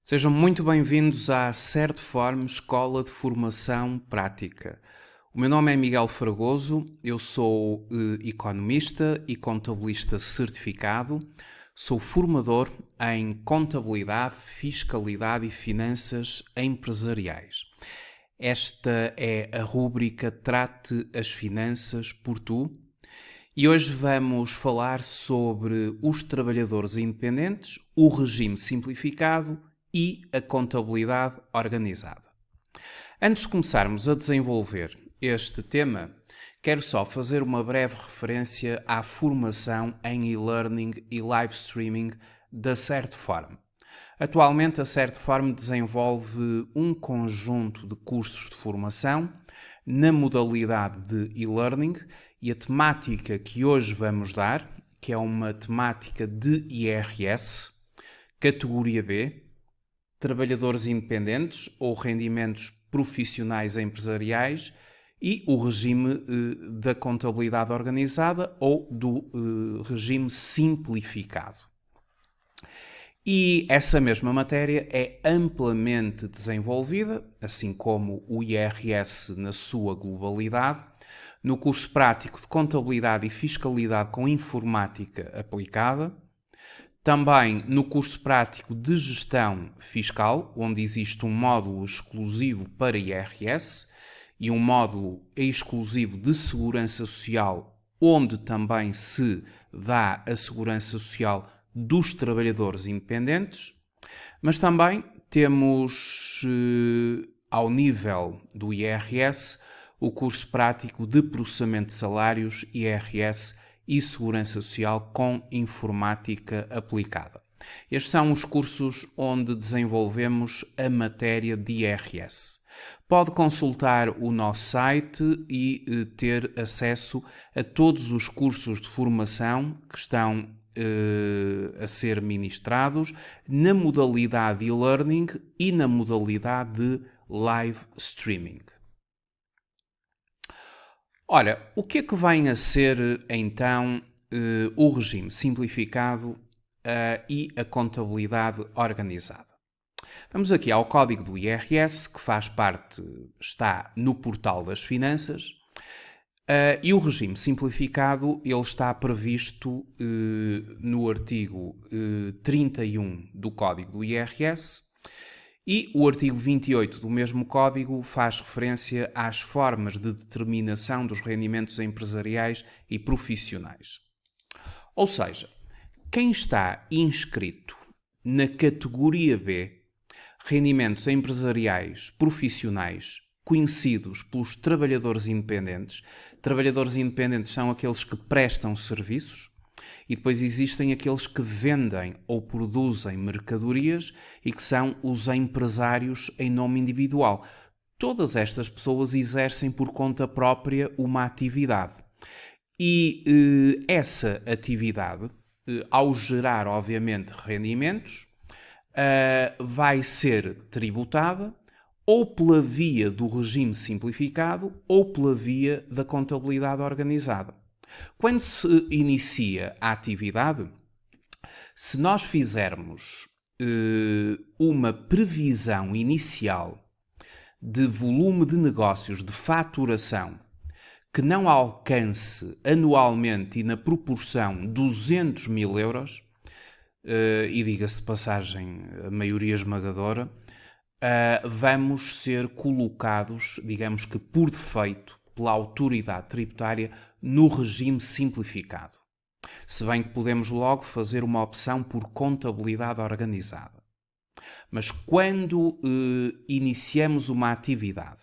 Sejam muito bem-vindos à Certform Escola de Formação Prática. O meu nome é Miguel Fragoso, eu sou economista e contabilista certificado, sou formador em contabilidade, fiscalidade e finanças empresariais. Esta é a rúbrica Trate as Finanças por Tu e hoje vamos falar sobre os trabalhadores independentes, o regime simplificado e a contabilidade organizada. Antes de começarmos a desenvolver este tema, quero só fazer uma breve referência à formação em e-learning e live streaming da Certform. Atualmente, a Certform desenvolve um conjunto de cursos de formação na modalidade de e-learning e a temática que hoje vamos dar, que é uma temática de IRS, categoria B, trabalhadores independentes ou rendimentos profissionais empresariais e o regime da contabilidade organizada ou do regime simplificado. E essa mesma matéria é amplamente desenvolvida, assim como o IRS na sua globalidade, no curso prático de Contabilidade e Fiscalidade com Informática Aplicada, também no curso prático de Gestão Fiscal, onde existe um módulo exclusivo para IRS e um módulo exclusivo de Segurança Social, onde também se dá a Segurança Social dos trabalhadores independentes, mas também temos, ao nível do IRS, o curso prático de processamento de salários, IRS e Segurança Social com Informática Aplicada. Estes são os cursos onde desenvolvemos a matéria de IRS. Pode consultar o nosso site e ter acesso a todos os cursos de formação que estão a ser ministrados na modalidade e-learning e na modalidade de live streaming. Ora, o que é que vem a ser então o regime simplificado e a contabilidade organizada? Vamos aqui ao código do IRS, que faz parte, está no portal das finanças, e o regime simplificado ele está previsto no artigo 31 do código do IRS e o artigo 28 do mesmo código faz referência às formas de determinação dos rendimentos empresariais e profissionais. Ou seja, quem está inscrito na categoria B, rendimentos empresariais profissionais conhecidos pelos trabalhadores independentes. Trabalhadores independentes são aqueles que prestam serviços e depois existem aqueles que vendem ou produzem mercadorias e que são os empresários em nome individual. Todas estas pessoas exercem por conta própria uma atividade. E essa atividade, ao gerar, obviamente, rendimentos, vai ser tributada ou pela via do regime simplificado ou pela via da contabilidade organizada. Quando se inicia a atividade, se nós fizermos uma previsão inicial de volume de negócios, de faturação, que não alcance anualmente e na proporção 200 mil euros, e diga-se de passagem, a maioria esmagadora, vamos ser colocados, digamos que por defeito, pela autoridade tributária no regime simplificado. Se bem que podemos logo fazer uma opção por contabilidade organizada. Mas quando iniciamos uma atividade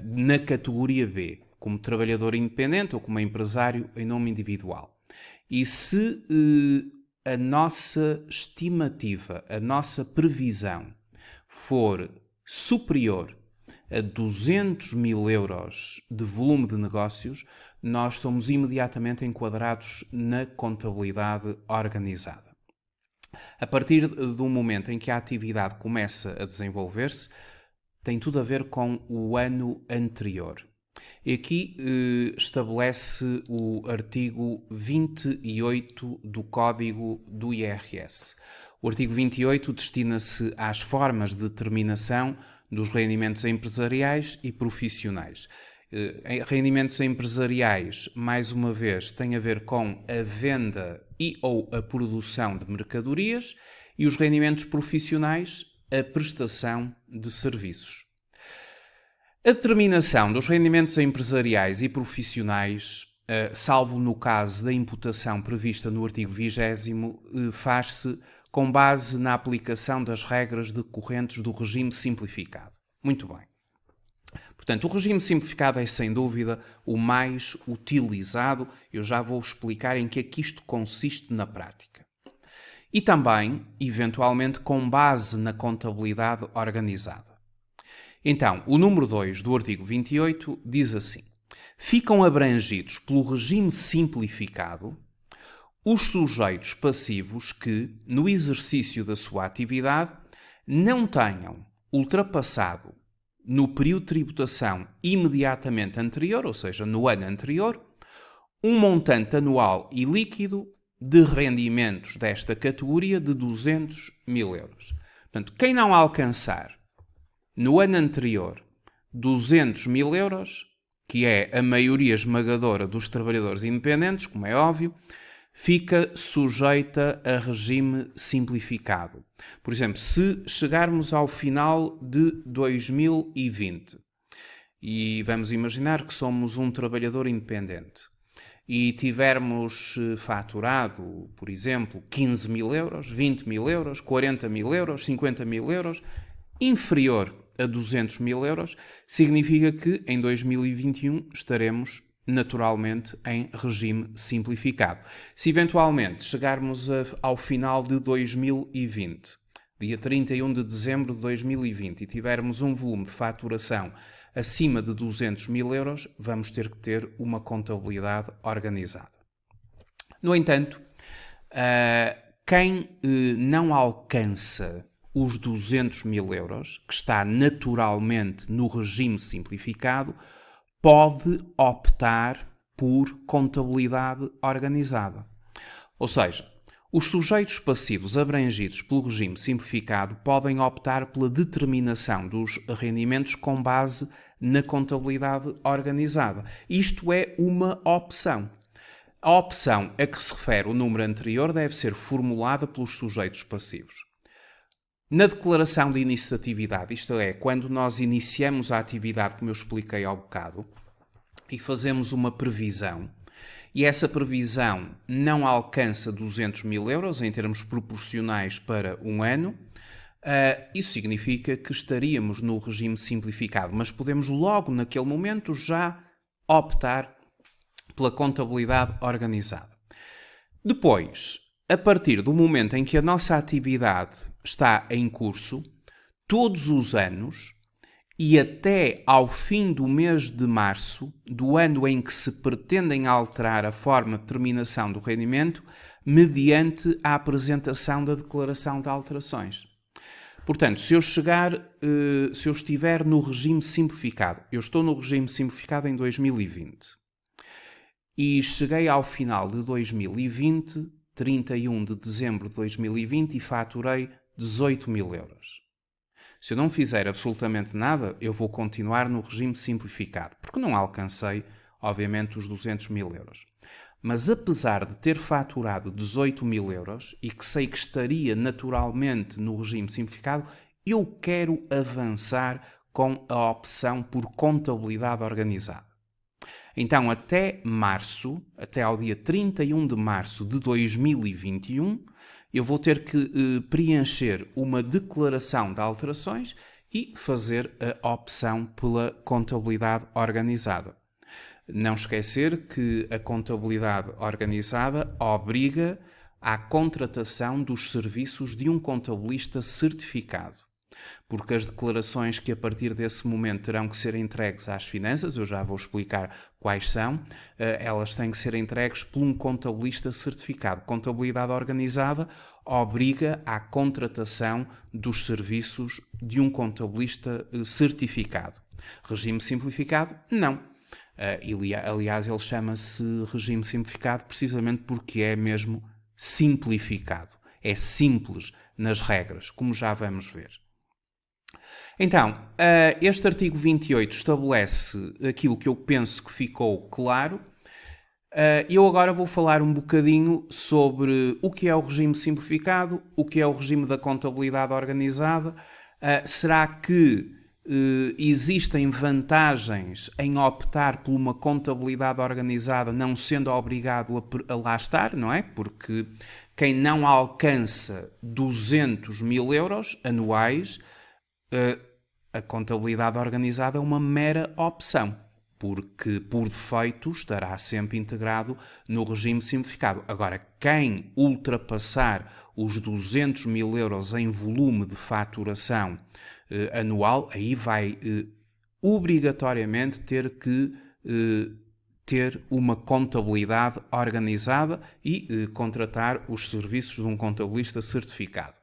na categoria B, como trabalhador independente ou como empresário em nome individual, e se a nossa estimativa, a nossa previsão for superior a 200 mil euros de volume de negócios, nós somos imediatamente enquadrados na contabilidade organizada. A partir do momento em que a atividade começa a desenvolver-se, tem tudo a ver com o ano anterior. E aqui estabelece o artigo 28 do Código do IRS. O artigo 28 destina-se às formas de determinação dos rendimentos empresariais e profissionais. Rendimentos empresariais, mais uma vez, têm a ver com a venda e ou a produção de mercadorias, e os rendimentos profissionais, a prestação de serviços. A determinação dos rendimentos empresariais e profissionais, salvo no caso da imputação prevista no artigo 20º, faz-se com base na aplicação das regras decorrentes do regime simplificado. Muito bem. Portanto, o regime simplificado é, sem dúvida, o mais utilizado. Eu já vou explicar em que é que isto consiste na prática. E também, eventualmente, com base na contabilidade organizada. Então, o número 2 do artigo 28 diz assim: ficam abrangidos pelo regime simplificado os sujeitos passivos que, no exercício da sua atividade, não tenham ultrapassado no período de tributação imediatamente anterior, ou seja, no ano anterior, um montante anual e líquido de rendimentos desta categoria de 200 mil euros. Portanto, quem não alcançar no ano anterior 200 mil euros, que é a maioria esmagadora dos trabalhadores independentes, como é óbvio, fica sujeita a regime simplificado. Por exemplo, se chegarmos ao final de 2020 e vamos imaginar que somos um trabalhador independente e tivermos faturado, por exemplo, 15 mil euros, 20 mil euros, 40 mil euros, 50 mil euros, inferior a 200 mil euros, significa que em 2021 estaremos naturalmente em regime simplificado. Se eventualmente chegarmos ao final de 2020, dia 31 de dezembro de 2020, e tivermos um volume de faturação acima de 200 mil euros, vamos ter que ter uma contabilidade organizada. No entanto, quem não alcança os 200 mil euros, que está naturalmente no regime simplificado, pode optar por contabilidade organizada. Ou seja, os sujeitos passivos abrangidos pelo regime simplificado podem optar pela determinação dos rendimentos com base na contabilidade organizada. Isto é uma opção. A opção a que se refere o número anterior deve ser formulada pelos sujeitos passivos. Na declaração de início de atividade, isto é, quando nós iniciamos a atividade, como eu expliquei há bocado, e fazemos uma previsão, e essa previsão não alcança 200 mil euros em termos proporcionais para um ano, isso significa que estaríamos no regime simplificado, mas podemos logo naquele momento já optar pela contabilidade organizada. Depois, a partir do momento em que a nossa atividade está em curso, todos os anos e até ao fim do mês de março, do ano em que se pretendem alterar a forma de determinação do rendimento, mediante a apresentação da declaração de alterações. Portanto, se eu estiver no regime simplificado, eu estou no regime simplificado em 2020, e cheguei ao final de 2020, 31 de dezembro de 2020, e faturei 18 mil euros. Se eu não fizer absolutamente nada, eu vou continuar no regime simplificado, porque não alcancei, obviamente, os 200 mil euros. Mas apesar de ter faturado 18 mil euros e que sei que estaria naturalmente no regime simplificado, eu quero avançar com a opção por contabilidade organizada. Então, até março, até ao dia 31 de março de 2021, eu vou ter que preencher uma declaração de alterações e fazer a opção pela contabilidade organizada. Não esquecer que a contabilidade organizada obriga à contratação dos serviços de um contabilista certificado, porque as declarações que a partir desse momento terão que ser entregues às finanças, eu já vou explicar quais são, elas têm que ser entregues por um contabilista certificado. Contabilidade organizada obriga à contratação dos serviços de um contabilista certificado. Regime simplificado? Não. Aliás, ele chama-se regime simplificado precisamente porque é mesmo simplificado. é simples nas regras, como já vamos ver. Então, este artigo 28 estabelece aquilo que eu penso que ficou claro. Eu agora vou falar um bocadinho sobre o que é o regime simplificado, o que é o regime da contabilidade organizada. Será que existem vantagens em optar por uma contabilidade organizada, não sendo obrigado a lá estar, não é? Porque quem não alcança 200 mil euros anuais, a contabilidade organizada é uma mera opção, porque por defeito estará sempre integrado no regime simplificado. Agora, quem ultrapassar os 200 mil euros em volume de faturação anual, aí vai obrigatoriamente ter que ter uma contabilidade organizada e contratar os serviços de um contabilista certificado.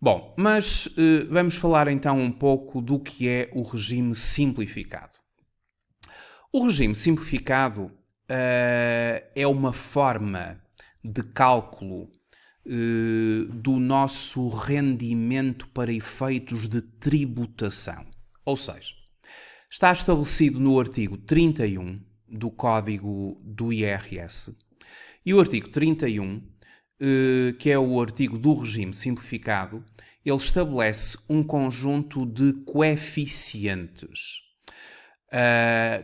Bom, mas vamos falar então um pouco do que é o regime simplificado. O regime simplificado é uma forma de cálculo do nosso rendimento para efeitos de tributação. Ou seja, está estabelecido no artigo 31 do Código do IRS e o artigo 31, que é o artigo do regime simplificado, ele estabelece um conjunto de coeficientes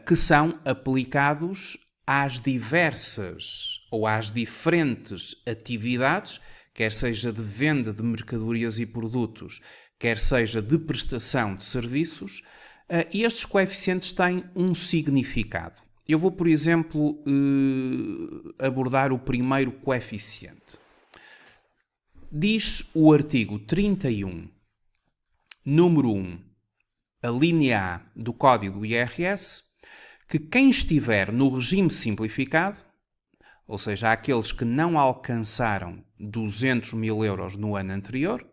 que são aplicados às diversas ou às diferentes atividades, quer seja de venda de mercadorias e produtos, quer seja de prestação de serviços, e estes coeficientes têm um significado. Eu vou, por exemplo, abordar o primeiro coeficiente. Diz o artigo 31, número 1, a linha A do Código do IRS, que quem estiver no regime simplificado, ou seja, aqueles que não alcançaram 200 mil euros no ano anterior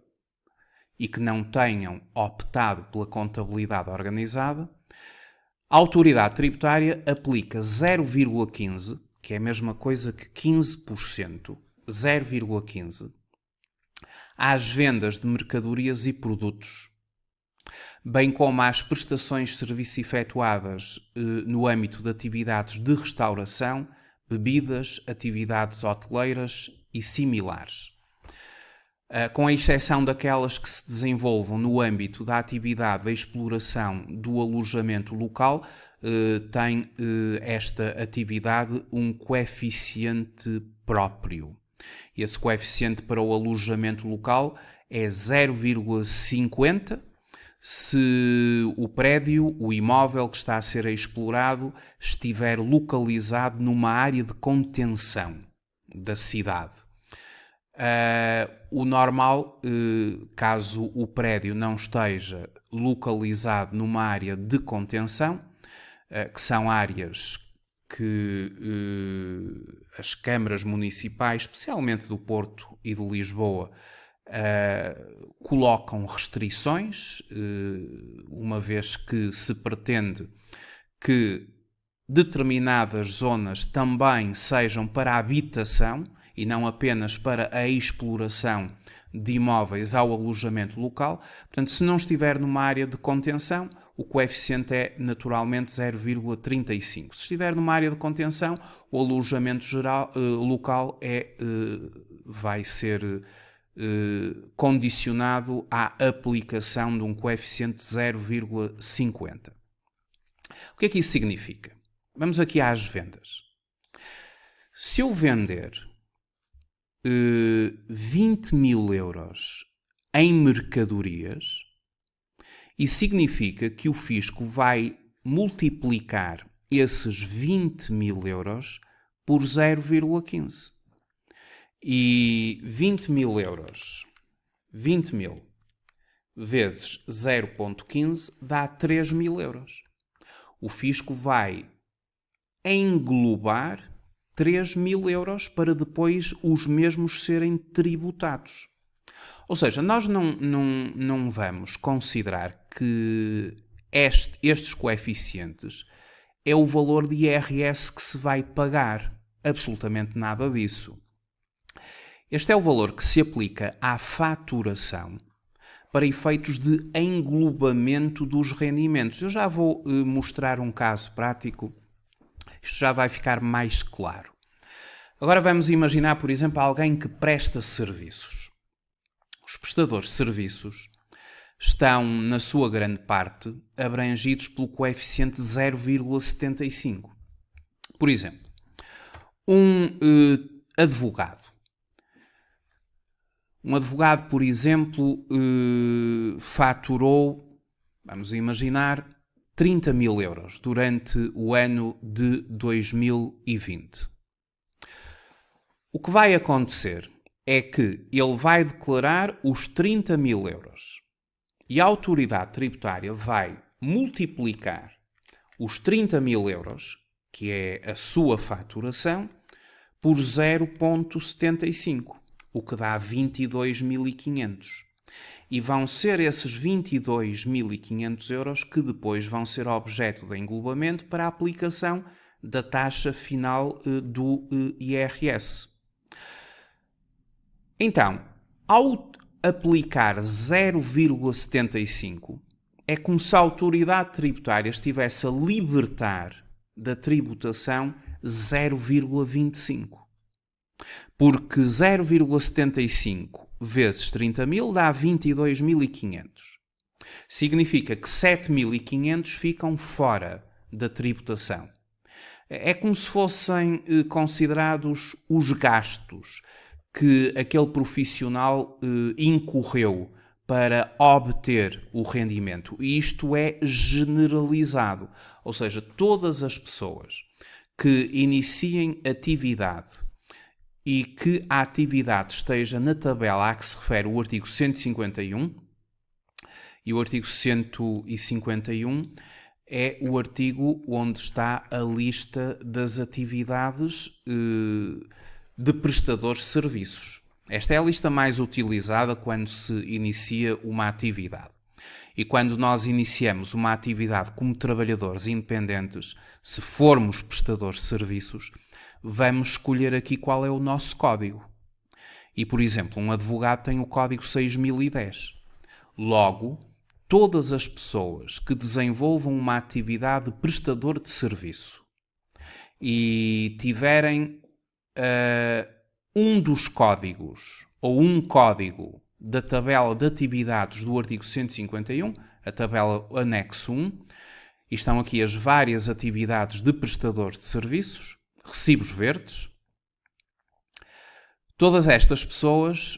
e que não tenham optado pela contabilidade organizada, a autoridade tributária aplica 0,15, que é a mesma coisa que 15%, 0,15, às vendas de mercadorias e produtos, bem como às prestações de serviço efetuadas no âmbito de atividades de restauração, bebidas, atividades hoteleiras e similares. Com a exceção daquelas que se desenvolvam no âmbito da atividade da exploração do alojamento local, tem esta atividade um coeficiente próprio. Esse coeficiente para o alojamento local é 0,50 se o prédio, o imóvel que está a ser explorado, estiver localizado numa área de contenção da cidade. O normal, caso o prédio não esteja localizado numa área de contenção, que são áreas que as câmaras municipais, especialmente do Porto e de Lisboa, colocam restrições, uma vez que se pretende que determinadas zonas também sejam para a habitação e não apenas para a exploração de imóveis ao alojamento local. Portanto, se não estiver numa área de contenção, o coeficiente é naturalmente 0,35. Se estiver numa área de contenção, o alojamento local vai ser condicionado à aplicação de um coeficiente de 0,50. O que é que isso significa? Vamos aqui às vendas. Se eu vender 20 mil euros em mercadorias, isso significa que o fisco vai multiplicar esses 20 mil euros por 0,15. E 20 mil euros, 20 mil vezes 0,15 dá 3 mil euros. O fisco vai englobar 3 mil euros para depois os mesmos serem tributados. Ou seja, nós não vamos considerar que estes coeficientes é o valor de IRS que se vai pagar. Absolutamente nada disso. Este é o valor que se aplica à faturação para efeitos de englobamento dos rendimentos. Eu já vou mostrar um caso prático, isto já vai ficar mais claro. Agora vamos imaginar, por exemplo, alguém que presta serviços. Os prestadores de serviços estão, na sua grande parte, abrangidos pelo coeficiente 0,75. Por exemplo, um advogado. Um advogado, por exemplo, faturou, vamos imaginar, 30 mil euros durante o ano de 2020. O que vai acontecer é que ele vai declarar os 30 mil euros e a autoridade tributária vai multiplicar os 30 mil euros, que é a sua faturação, por 0,75. O que dá 22.500. E vão ser esses 22.500 euros que depois vão ser objeto de englobamento para a aplicação da taxa final do IRS. Então, ao aplicar 0,75, é como se a autoridade tributária estivesse a libertar da tributação 0,25. Porque 0,75 vezes 30 mil dá 22.500. Significa que 7.500 ficam fora da tributação. É como se fossem considerados os gastos que aquele profissional incorreu para obter o rendimento. E isto é generalizado. Ou seja, todas as pessoas que iniciem atividade e que a atividade esteja na tabela a que se refere o artigo 151, e o artigo 151 é o artigo onde está a lista das atividades de prestadores de serviços. Esta é a lista mais utilizada quando se inicia uma atividade. E quando nós iniciamos uma atividade como trabalhadores independentes, se formos prestadores de serviços, vamos escolher aqui qual é o nosso código. E, por exemplo, um advogado tem o código 6010. Logo, todas as pessoas que desenvolvam uma atividade de prestador de serviço e tiverem um dos códigos ou um código da tabela de atividades do artigo 151, a tabela anexo 1, e estão aqui as várias atividades de prestadores de serviços, recibos verdes. Todas estas pessoas,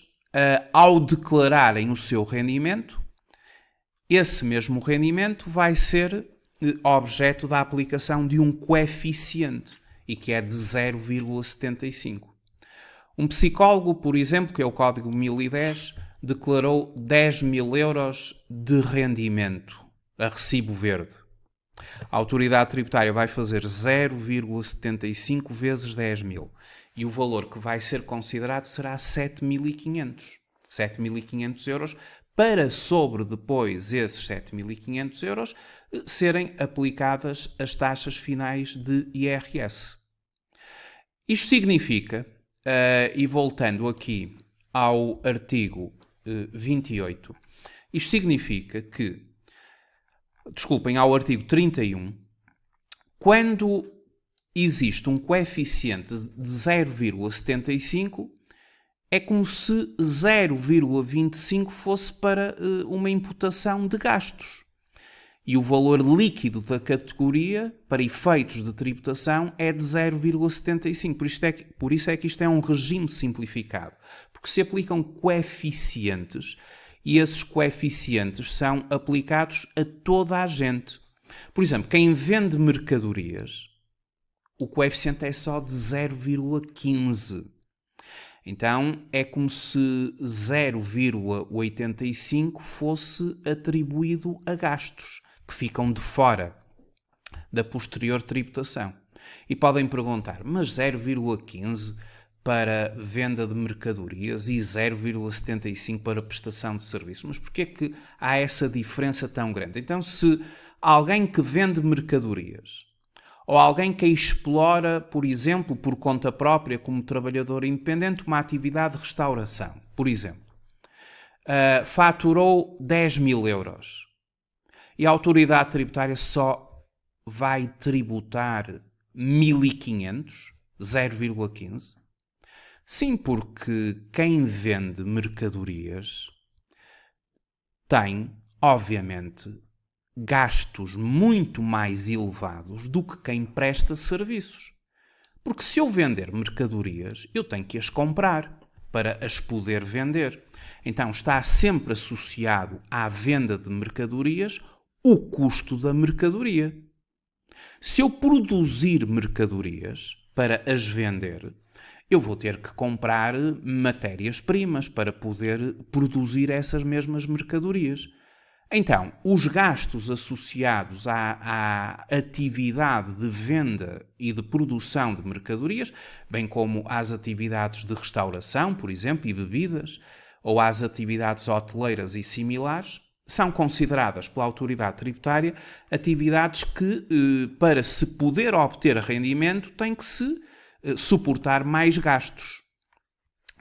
ao declararem o seu rendimento, esse mesmo rendimento vai ser objeto da aplicação de um coeficiente, e que é de 0,75. Um psicólogo, por exemplo, que é o código 1010, declarou 10 mil euros de rendimento a recibo verde. A autoridade tributária vai fazer 0,75 vezes 10 mil. E o valor que vai ser considerado será 7.500. 7.500 euros para sobre depois esses 7.500 euros serem aplicadas as taxas finais de IRS. Isto significa, e voltando aqui ao artigo 28, isto significa que, desculpem, ao artigo 31, quando existe um coeficiente de 0,75, é como se 0,25 fosse para uma imputação de gastos. E o valor líquido da categoria, para efeitos de tributação, é de 0,75. Por isso é que isto é um regime simplificado. Porque se aplicam coeficientes e esses coeficientes são aplicados a toda a gente. Por exemplo, quem vende mercadorias, o coeficiente é só de 0,15. Então, é como se 0,85 fosse atribuído a gastos que ficam de fora da posterior tributação. E podem perguntar, mas 0,15 para venda de mercadorias e 0,75 para prestação de serviços? Mas porquê é que há essa diferença tão grande? Então, se alguém que vende mercadorias ou alguém que explora, por exemplo, por conta própria, como trabalhador independente, uma atividade de restauração, por exemplo. Faturou 10 mil euros e a autoridade tributária só vai tributar 1.500, 0,15. Sim, porque quem vende mercadorias tem, obviamente, gastos muito mais elevados do que quem presta serviços. Porque se eu vender mercadorias, eu tenho que as comprar para as poder vender. Então está sempre associado à venda de mercadorias o custo da mercadoria. Se eu produzir mercadorias para as vender, eu vou ter que comprar matérias-primas para poder produzir essas mesmas mercadorias. Então, os gastos associados à atividade de venda e de produção de mercadorias, bem como às atividades de restauração, por exemplo, e bebidas, ou às atividades hoteleiras e similares, são consideradas pela autoridade tributária atividades que, para se poder obter rendimento, têm que se suportar mais gastos.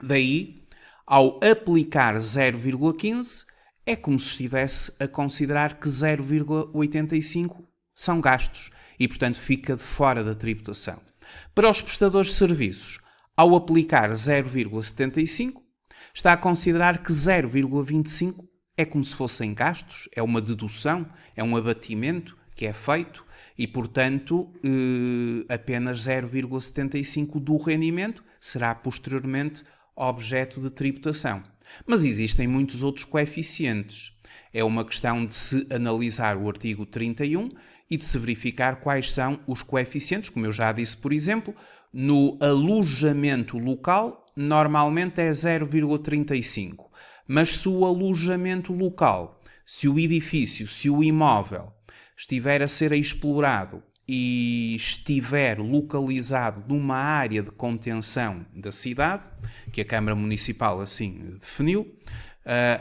Daí, ao aplicar 0,15, é como se estivesse a considerar que 0,85 são gastos e, portanto, fica de fora da tributação. Para os prestadores de serviços, ao aplicar 0,75, está a considerar que 0,25 é como se fossem gastos, é uma dedução, é um abatimento que é feito e, portanto, apenas 0,75 do rendimento será posteriormente objeto de tributação. Mas existem muitos outros coeficientes. É uma questão de se analisar o artigo 31 e de se verificar quais são os coeficientes. Como eu já disse, por exemplo, no alojamento local, normalmente é 0,35. Mas se o alojamento local, se o edifício, se o imóvel estiver a ser explorado e estiver localizado numa área de contenção da cidade, que a Câmara Municipal assim definiu,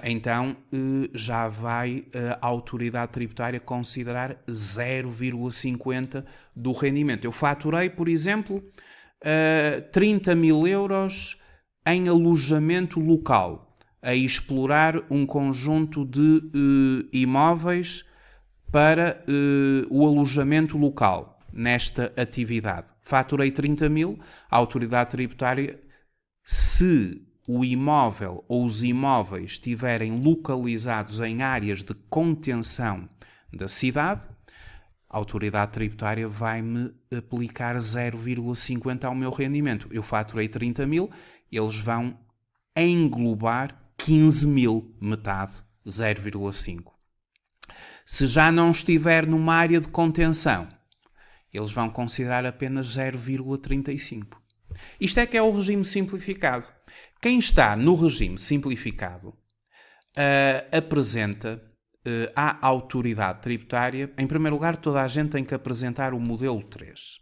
então já vai a autoridade tributária considerar 0,50 do rendimento. Eu faturei, por exemplo, 30 mil euros em alojamento local, a explorar um conjunto de imóveis para o alojamento local nesta atividade. Faturei 30 mil, a autoridade tributária, se o imóvel ou os imóveis estiverem localizados em áreas de contenção da cidade, a autoridade tributária vai-me aplicar 0,50 ao meu rendimento. Eu faturei 30 mil, eles vão englobar 15 mil, metade, 0,5. Se já não estiver numa área de contenção, eles vão considerar apenas 0,35. Isto é que é o regime simplificado. Quem está no regime simplificado apresenta à autoridade tributária, em primeiro lugar, toda a gente tem que apresentar o modelo 3.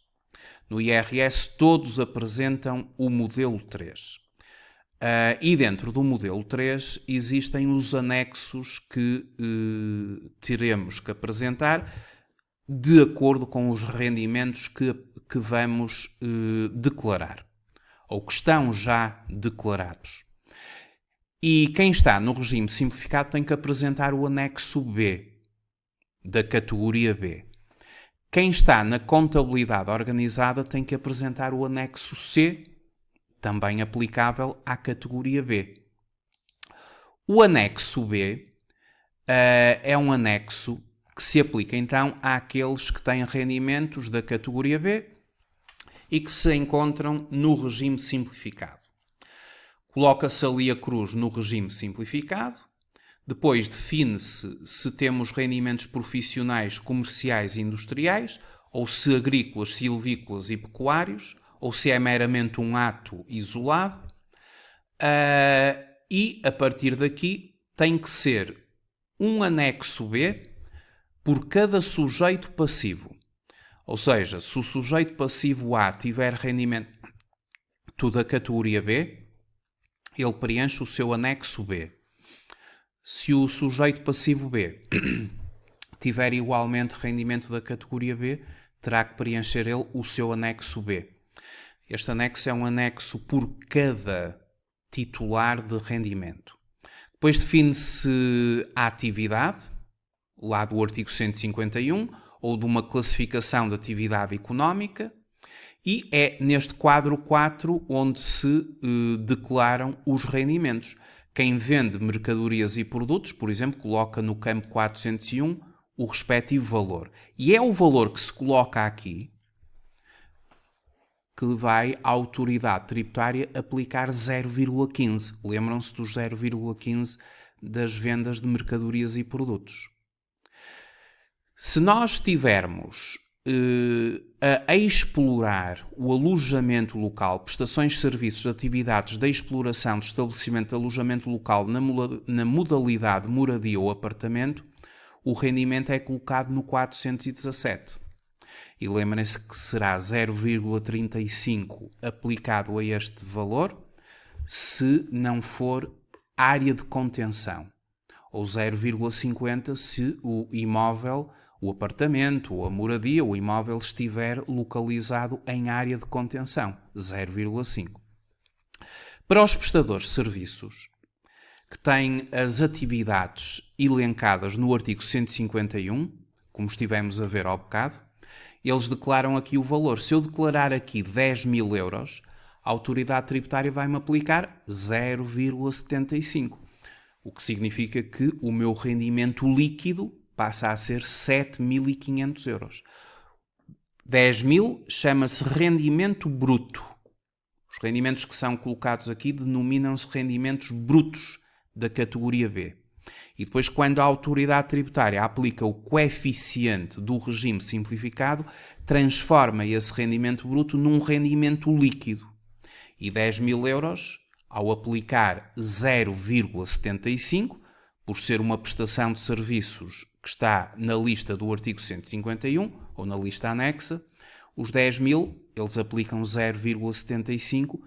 No IRS, todos apresentam o modelo 3. E dentro do modelo 3 existem os anexos que teremos que apresentar de acordo com os rendimentos que vamos declarar, ou que estão já declarados. E quem está no regime simplificado tem que apresentar o anexo B, da categoria B. Quem está na contabilidade organizada tem que apresentar o anexo C, também aplicável à categoria B. O anexo B é um anexo que se aplica então àqueles que têm rendimentos da categoria B e que se encontram no regime simplificado. Coloca-se ali a cruz no regime simplificado, depois define-se se temos rendimentos profissionais, comerciais e industriais, ou se agrícolas, silvícolas e pecuários, ou se é meramente um ato isolado, e a partir daqui tem que ser um anexo B por cada sujeito passivo. Ou seja, se o sujeito passivo A tiver rendimento da categoria B, ele preenche o seu anexo B. Se o sujeito passivo B tiver igualmente rendimento da categoria B, terá que preencher ele o seu anexo B. Este anexo é um anexo por cada titular de rendimento. Depois define-se a atividade, lá do artigo 151, ou de uma classificação de atividade económica, e é neste quadro 4 onde se declaram os rendimentos. Quem vende mercadorias e produtos, por exemplo, coloca no campo 401 o respectivo valor. E é o valor que se coloca aqui que vai a autoridade tributária aplicar 0,15. Lembram-se dos 0,15 das vendas de mercadorias e produtos. Se nós tivermos a explorar o alojamento local, prestações, serviços, atividades de exploração do estabelecimento de alojamento local na modalidade moradia ou apartamento, o rendimento é colocado no 417. E lembrem-se que será 0,35 aplicado a este valor se não for área de contenção, ou 0,50 se o imóvel, o apartamento ou a moradia, o imóvel estiver localizado em área de contenção, 0,5. Para os prestadores de serviços que têm as atividades elencadas no artigo 151, como estivemos a ver ao bocado, eles declaram aqui o valor. Se eu declarar aqui 10.000 euros, a autoridade tributária vai-me aplicar 0,75, o que significa que o meu rendimento líquido passa a ser 7.500 euros. 10.000 chama-se rendimento bruto. Os rendimentos que são colocados aqui denominam-se rendimentos brutos da categoria B. E depois, quando a autoridade tributária aplica o coeficiente do regime simplificado, transforma esse rendimento bruto num rendimento líquido. E 10.000 euros, ao aplicar 0,75, por ser uma prestação de serviços que está na lista do artigo 151, ou na lista anexa, os 10.000, eles aplicam 0,75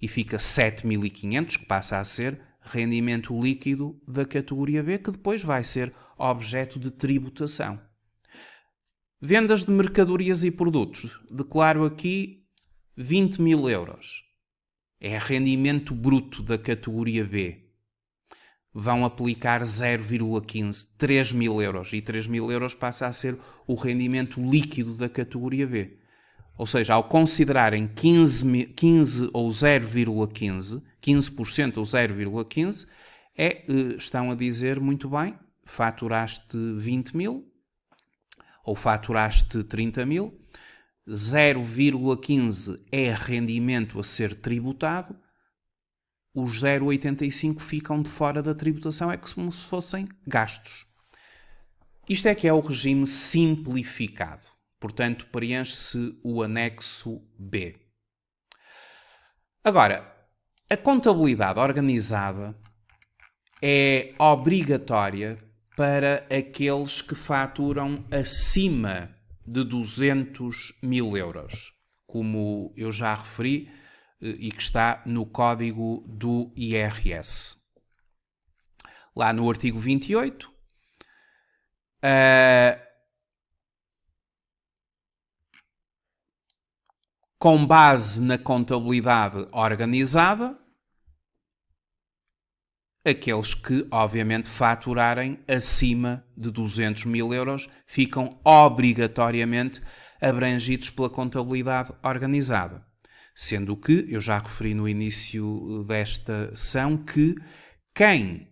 e fica 7.500, que passa a ser rendimento líquido da categoria B, que depois vai ser objeto de tributação. Vendas de mercadorias e produtos. Declaro aqui 20.000 euros. É rendimento bruto da categoria B. Vão aplicar 0,15, 3.000 euros. E 3.000 euros passa a ser o rendimento líquido da categoria B. Ou seja, ao considerarem 15 ou 0,15, 15% ou 0,15, estão a dizer muito bem, faturaste 20.000 ou faturaste 30.000, 0,15 é rendimento a ser tributado, os 0,85 ficam de fora da tributação, é como se fossem gastos. Isto é que é o regime simplificado. Portanto, preenche-se o anexo B. Agora, a contabilidade organizada é obrigatória para aqueles que faturam acima de 200.000 euros, como eu já referi e que está no código do IRS. Lá no artigo 28, com base na contabilidade organizada, aqueles que, obviamente, faturarem acima de 200.000 euros ficam obrigatoriamente abrangidos pela contabilidade organizada. Sendo que, eu já referi no início desta sessão, que quem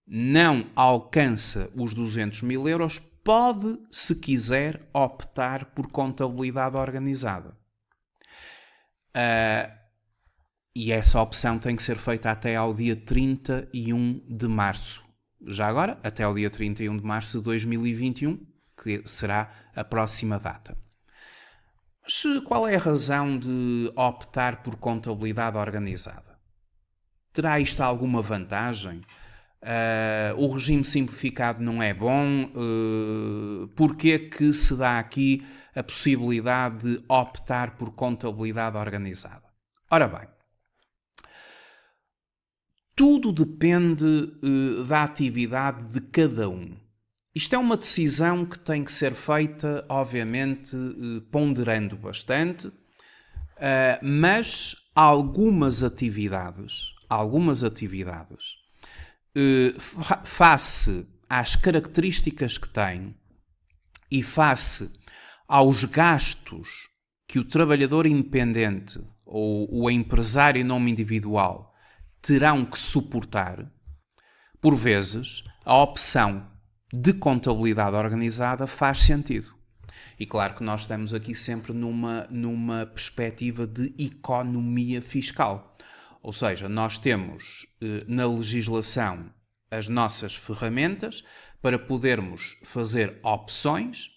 não alcança os 200.000 euros pode, se quiser, optar por contabilidade organizada. E essa opção tem que ser feita até ao dia 31 de março. Já agora, até ao dia 31 de março de 2021, que será a próxima data. Mas qual é a razão de optar por contabilidade organizada? Terá isto alguma vantagem? O regime simplificado não é bom? Porquê que se dá aqui a possibilidade de optar por contabilidade organizada? Ora bem, tudo depende da atividade de cada um. Isto é uma decisão que tem que ser feita, obviamente, ponderando bastante, mas algumas atividades, face às características que têm e face aos gastos que o trabalhador independente ou o empresário em nome individual terão que suportar, por vezes, a opção de contabilidade organizada faz sentido. E claro que nós estamos aqui sempre numa perspectiva de economia fiscal. Ou seja, nós temos na legislação as nossas ferramentas para podermos fazer opções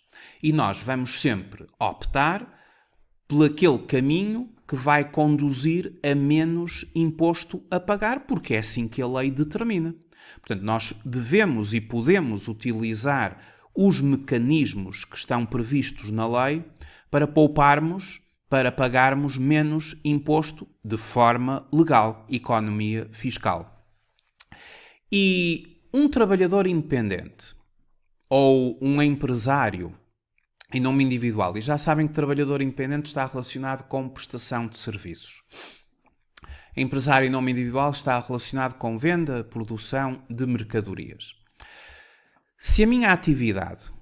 e nós vamos sempre optar por aquele caminho que vai conduzir a menos imposto a pagar, porque é assim que a lei determina. Portanto, nós devemos e podemos utilizar os mecanismos que estão previstos na lei para pouparmos, para pagarmos menos imposto de forma legal, economia fiscal. E um trabalhador independente ou um empresário em nome individual, e já sabem que trabalhador independente está relacionado com prestação de serviços. Empresário em nome individual está relacionado com venda, produção de mercadorias. Se a minha atividade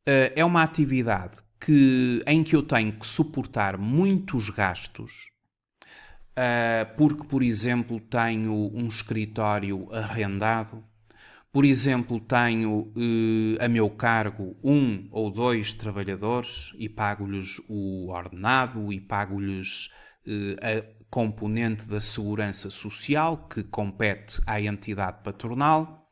é uma atividade em que eu tenho que suportar muitos gastos, porque, por exemplo, tenho um escritório arrendado, por exemplo, tenho a meu cargo 1 ou 2 trabalhadores e pago-lhes o ordenado e pago-lhes a componente da segurança social que compete à entidade patronal.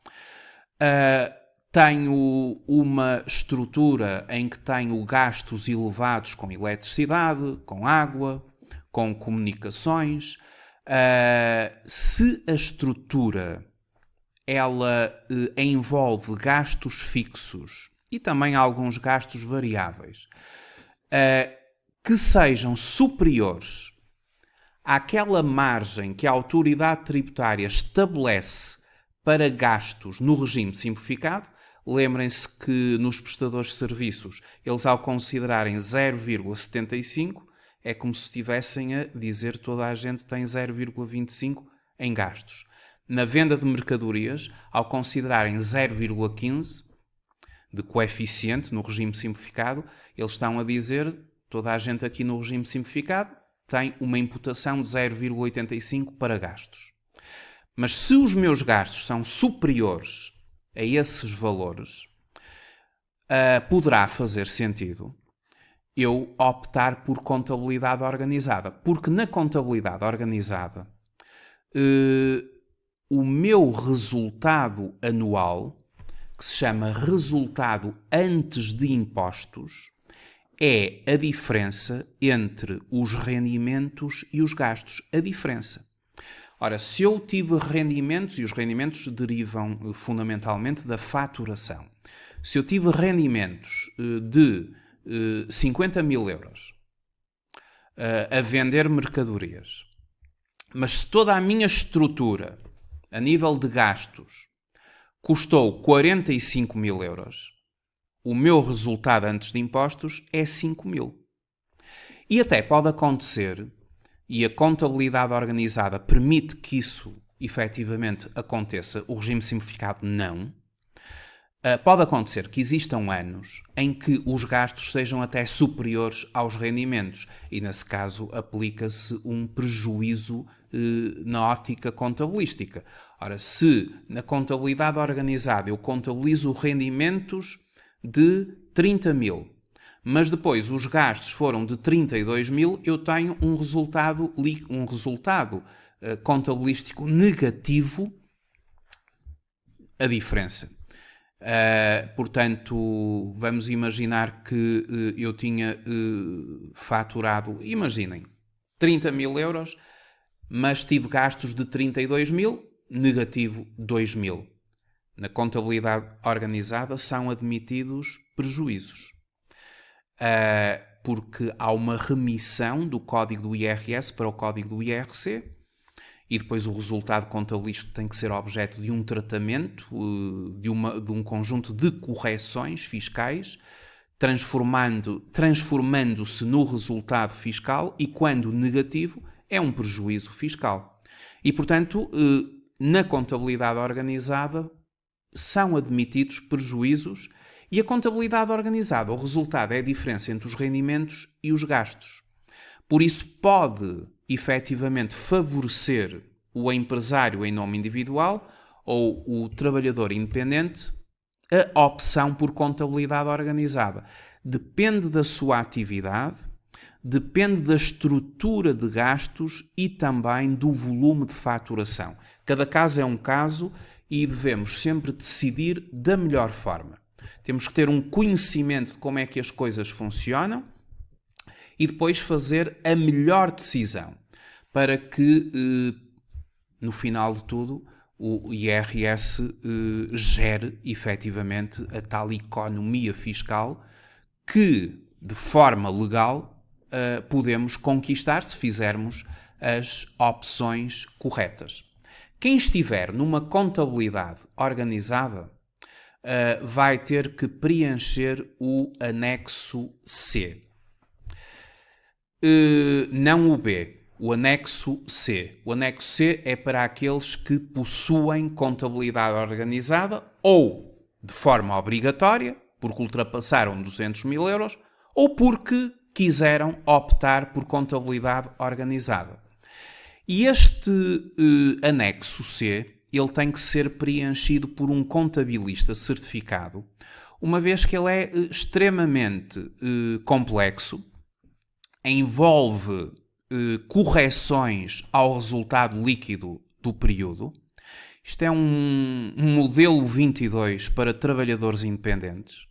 Tenho uma estrutura em que tenho gastos elevados com eletricidade, com água, com comunicações. Se a estrutura ela envolve gastos fixos e também alguns gastos variáveis que sejam superiores àquela margem que a autoridade tributária estabelece para gastos no regime simplificado. Lembrem-se que nos prestadores de serviços, eles ao considerarem 0,75, é como se estivessem a dizer que toda a gente tem 0,25 em gastos. Na venda de mercadorias, ao considerarem 0,15 de coeficiente no regime simplificado, eles estão a dizer toda a gente aqui no regime simplificado tem uma imputação de 0,85 para gastos. Mas se os meus gastos são superiores a esses valores, poderá fazer sentido eu optar por contabilidade organizada. Porque na contabilidade organizada, o meu resultado anual, que se chama resultado antes de impostos, é a diferença entre os rendimentos e os gastos. A diferença. Ora, se eu tive rendimentos, e os rendimentos derivam fundamentalmente da faturação. Se eu tive rendimentos de 50 mil euros a vender mercadorias, mas se toda a minha estrutura a nível de gastos custou 45 mil euros, o meu resultado antes de impostos é 5 mil. E até pode acontecer, e a contabilidade organizada permite que isso efetivamente aconteça, o regime simplificado não. Pode acontecer que existam anos em que os gastos sejam até superiores aos rendimentos e, nesse caso, aplica-se um prejuízo na ótica contabilística. Ora, se na contabilidade organizada eu contabilizo rendimentos de 30 mil, mas depois os gastos foram de 32 mil, eu tenho um resultado contabilístico negativo, a diferença. Portanto, vamos imaginar que eu tinha faturado, imaginem, 30 mil euros, mas tive gastos de 32 mil, negativo 2 mil. Na contabilidade organizada são admitidos prejuízos, porque há uma remissão do código do IRS para o código do IRC e depois o resultado contabilístico tem que ser objeto de um tratamento, de um conjunto de correções fiscais, transformando-se no resultado fiscal e, quando negativo, é um prejuízo fiscal. E, portanto, na contabilidade organizada são admitidos prejuízos, e a contabilidade organizada, o resultado é a diferença entre os rendimentos e os gastos. Por isso pode, efetivamente, favorecer o empresário em nome individual ou o trabalhador independente a opção por contabilidade organizada. Depende da sua atividade, depende da estrutura de gastos e também do volume de faturação. Cada caso é um caso e devemos sempre decidir da melhor forma. Temos que ter um conhecimento de como é que as coisas funcionam e depois fazer a melhor decisão para que, no final de tudo, o IRS gere efetivamente a tal economia fiscal que, de forma legal, podemos conquistar se fizermos as opções corretas. Quem estiver numa contabilidade organizada vai ter que preencher o anexo C. Não o B, o anexo C. O anexo C é para aqueles que possuem contabilidade organizada ou de forma obrigatória, porque ultrapassaram 200 mil euros, ou porque quiseram optar por contabilidade organizada. E este anexo C, ele tem que ser preenchido por um contabilista certificado, uma vez que ele é extremamente complexo, envolve correções ao resultado líquido do período. Isto é um modelo 22 para trabalhadores independentes.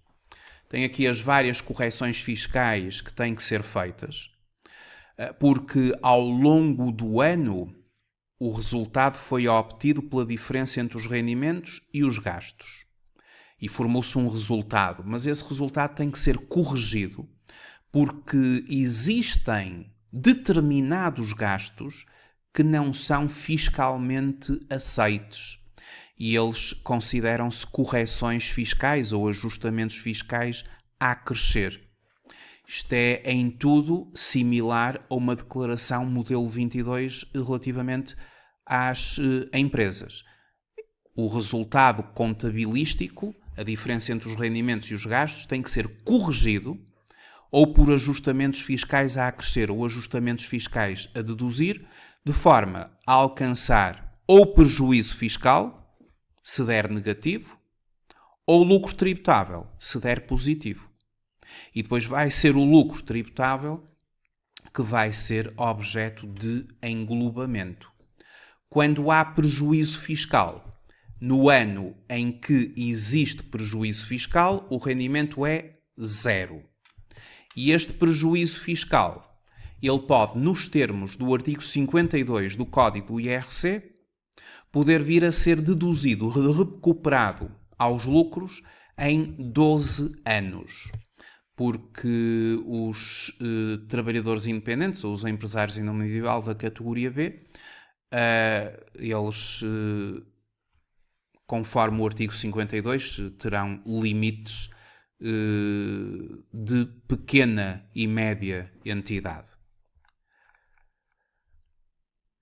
Tem aqui as várias correções fiscais que têm que ser feitas, porque ao longo do ano o resultado foi obtido pela diferença entre os rendimentos e os gastos. E formou-se um resultado, mas esse resultado tem que ser corrigido porque existem determinados gastos que não são fiscalmente aceites e eles consideram-se correções fiscais ou ajustamentos fiscais a crescer. Isto é, em tudo, similar a uma declaração modelo 22 relativamente às empresas. O resultado contabilístico, a diferença entre os rendimentos e os gastos, tem que ser corrigido ou por ajustamentos fiscais a acrescer ou ajustamentos fiscais a deduzir, de forma a alcançar ou prejuízo fiscal, se der negativo, ou lucro tributável, se der positivo. E depois vai ser o lucro tributável que vai ser objeto de englobamento. Quando há prejuízo fiscal, no ano em que existe prejuízo fiscal, o rendimento é zero. E este prejuízo fiscal, ele pode, nos termos do artigo 52 do Código do IRC, poder vir a ser deduzido, recuperado aos lucros em 12 anos. Porque os trabalhadores independentes ou os empresários em nome individual da categoria B, eles, conforme o artigo 52, terão limites de pequena e média entidade.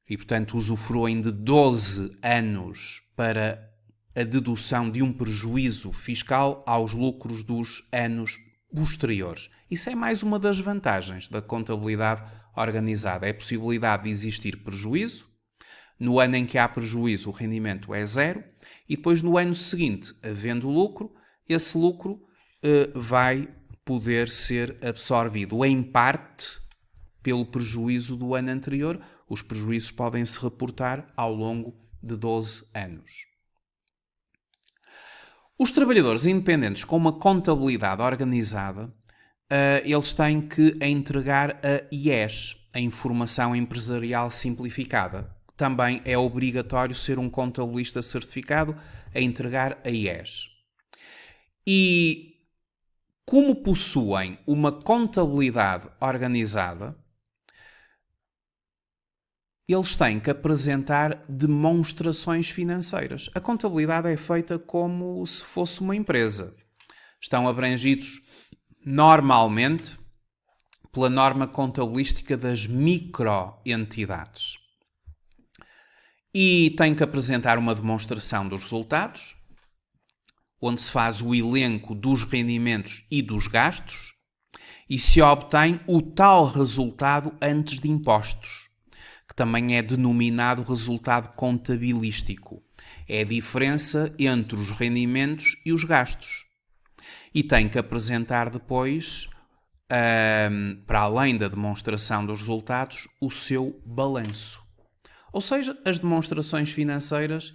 E, portanto, usufruem de 12 anos para a dedução de um prejuízo fiscal aos lucros dos anos posteriores. Isso é mais uma das vantagens da contabilidade organizada. É a possibilidade de existir prejuízo. No ano em que há prejuízo, o rendimento é zero. E depois, no ano seguinte, havendo lucro, esse lucro vai poder ser absorvido em parte pelo prejuízo do ano anterior. Os prejuízos podem se reportar ao longo de 12 anos. Os trabalhadores independentes com uma contabilidade organizada, eles têm que entregar a IES, a Informação Empresarial Simplificada. Também é obrigatório ser um contabilista certificado a entregar a IES. E como possuem uma contabilidade organizada, eles têm que apresentar demonstrações financeiras. A contabilidade é feita como se fosse uma empresa. Estão abrangidos normalmente pela norma contabilística das microentidades. E têm que apresentar uma demonstração dos resultados, onde se faz o elenco dos rendimentos e dos gastos, e se obtém o tal resultado antes de impostos, que também é denominado resultado contabilístico. É a diferença entre os rendimentos e os gastos. E tem que apresentar depois, para além da demonstração dos resultados, o seu balanço. Ou seja, as demonstrações financeiras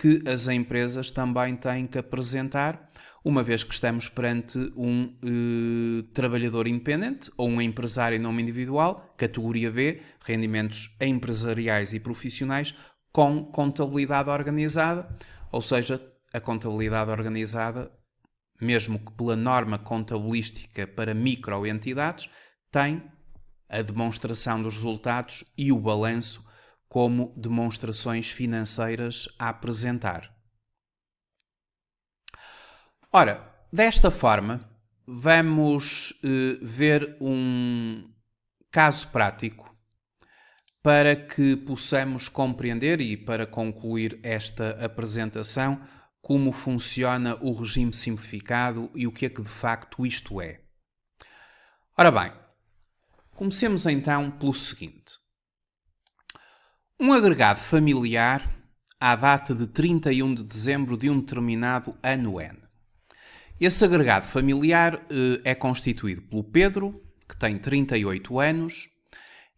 que as empresas também têm que apresentar, uma vez que estamos perante um trabalhador independente ou um empresário em nome individual, categoria B, rendimentos empresariais e profissionais, com contabilidade organizada. Ou seja, a contabilidade organizada, mesmo que pela norma contabilística para microentidades, tem a demonstração dos resultados e o balanço como demonstrações financeiras a apresentar. Ora, desta forma, vamos ver um caso prático para que possamos compreender e para concluir esta apresentação como funciona o regime simplificado e o que é que de facto isto é. Ora bem, comecemos então pelo seguinte. Um agregado familiar à data de 31 de dezembro de um determinado ano N. Esse agregado familiar é constituído pelo Pedro, que tem 38 anos,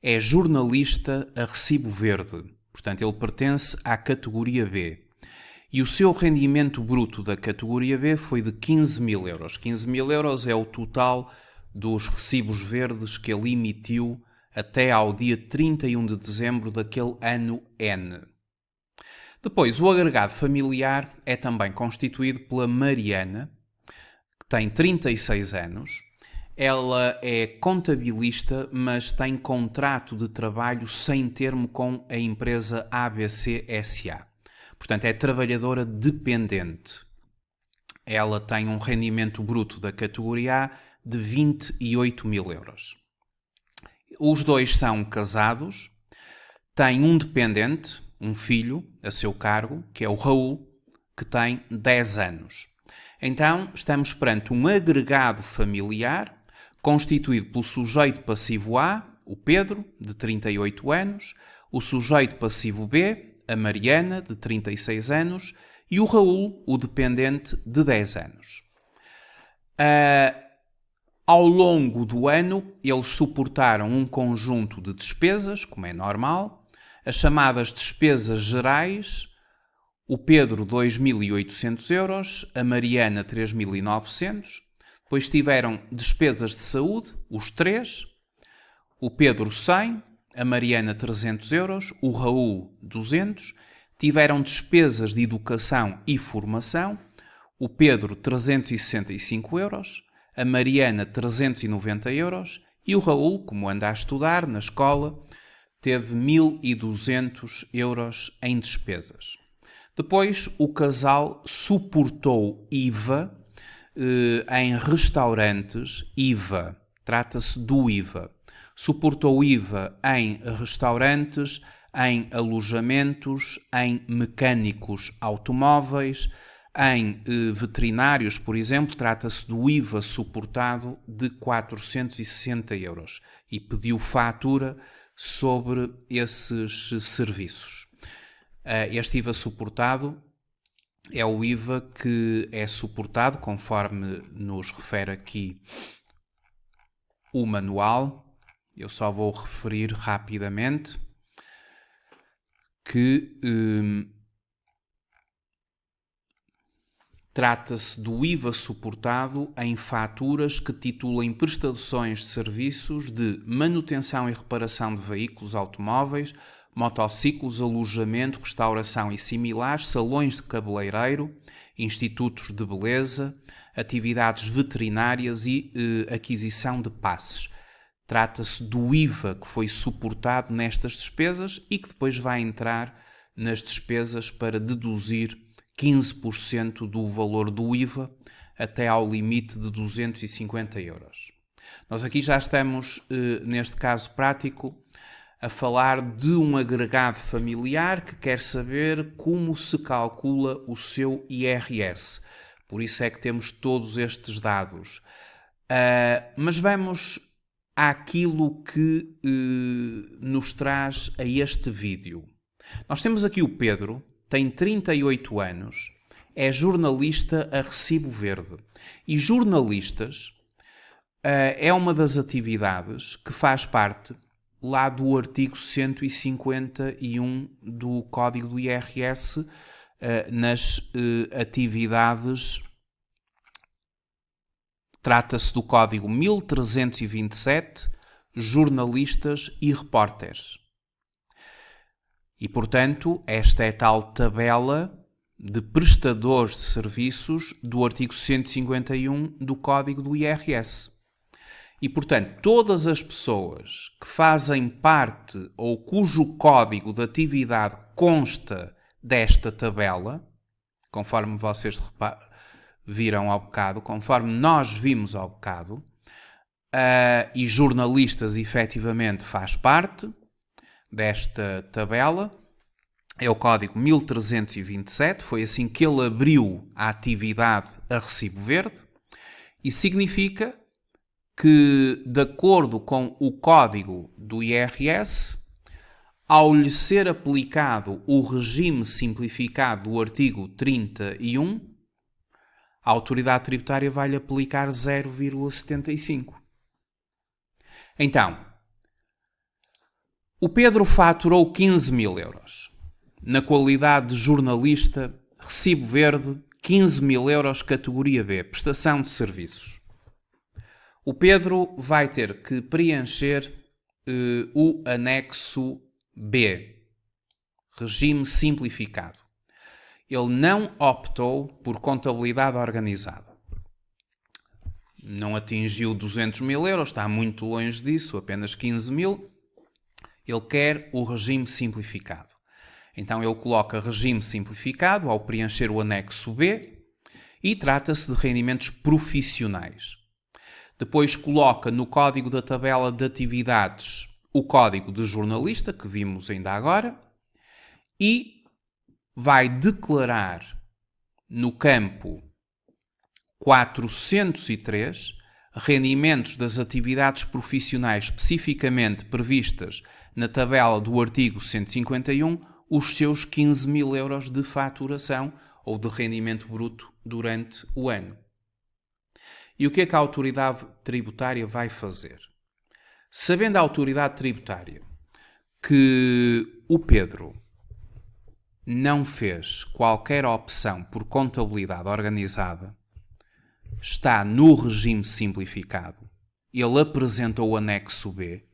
é jornalista a recibo verde, portanto ele pertence à categoria B. E o seu rendimento bruto da categoria B foi de 15.000 euros. 15.000 euros é o total dos recibos verdes que ele emitiu até ao dia 31 de dezembro daquele ano N. Depois, o agregado familiar é também constituído pela Mariana, que tem 36 anos. Ela é contabilista, mas tem contrato de trabalho sem termo com a empresa ABC SA. Portanto, é trabalhadora dependente. Ela tem um rendimento bruto da categoria A de 28.000 euros. Os dois são casados, têm um dependente, um filho, a seu cargo, que é o Raul, que tem 10 anos. Então, estamos perante um agregado familiar constituído pelo sujeito passivo A, o Pedro, de 38 anos, o sujeito passivo B, a Mariana, de 36 anos, e o Raul, o dependente, de 10 anos. Ao longo do ano, eles suportaram um conjunto de despesas, como é normal, as chamadas despesas gerais, o Pedro 2.800 euros, a Mariana 3.900, depois tiveram despesas de saúde, os três, o Pedro 100, a Mariana 300 euros, o Raul 200, tiveram despesas de educação e formação, o Pedro 365 euros, a Mariana 390 euros e o Raul, como anda a estudar na escola, teve 1.200 euros em despesas. Depois o casal suportou IVA em restaurantes, IVA, trata-se do IVA. Suportou IVA em restaurantes, em alojamentos, em mecânicos automóveis, em veterinários, por exemplo, trata-se do IVA suportado de 460 euros e pediu fatura sobre esses serviços. Este IVA suportado é o IVA que é suportado, conforme nos refere aqui o manual. Eu só vou referir rapidamente que trata-se do IVA suportado em faturas que titulem prestações de serviços de manutenção e reparação de veículos automóveis, motociclos, alojamento, restauração e similares, salões de cabeleireiro, institutos de beleza, atividades veterinárias e aquisição de passes. Trata-se do IVA que foi suportado nestas despesas e que depois vai entrar nas despesas para deduzir 15% do valor do IVA até ao limite de 250 euros. Nós aqui já estamos, neste caso prático, a falar de um agregado familiar que quer saber como se calcula o seu IRS. Por isso é que temos todos estes dados. Mas vamos àquilo que nos traz a este vídeo. Nós temos aqui o Pedro, tem 38 anos, é jornalista a recibo verde. E jornalistas é uma das atividades que faz parte lá do artigo 151 do Código do IRS, nas atividades. Trata-se do Código 1327, jornalistas e repórteres. E, portanto, esta é a tal tabela de prestadores de serviços do artigo 151 do Código do IRS. E, portanto, todas as pessoas que fazem parte ou cujo código de atividade consta desta tabela, conforme vocês viram ao bocado, conforme nós vimos ao bocado, e jornalistas efetivamente faz parte desta tabela, é o código 1327, foi assim que ele abriu a atividade a recibo verde, e significa que, de acordo com o código do IRS, ao lhe ser aplicado o regime simplificado do artigo 31, a autoridade tributária vai-lhe aplicar 0,75. Então, o Pedro faturou 15 mil euros. Na qualidade de jornalista, recibo verde, 15 mil euros, categoria B, prestação de serviços. O Pedro vai ter que preencher o anexo B, regime simplificado. Ele não optou por contabilidade organizada. Não atingiu 200 mil euros, está muito longe disso, apenas 15 mil. Ele quer o regime simplificado. Então ele coloca regime simplificado ao preencher o anexo B e trata-se de rendimentos profissionais. Depois coloca no código da tabela de atividades o código de jornalista, que vimos ainda agora, e vai declarar no campo 403 rendimentos das atividades profissionais especificamente previstas na tabela do artigo 151, os seus 15 mil euros de faturação ou de rendimento bruto durante o ano. E o que é que a autoridade tributária vai fazer? Sabendo a autoridade tributária que o Pedro não fez qualquer opção por contabilidade organizada, está no regime simplificado, ele apresentou o anexo B,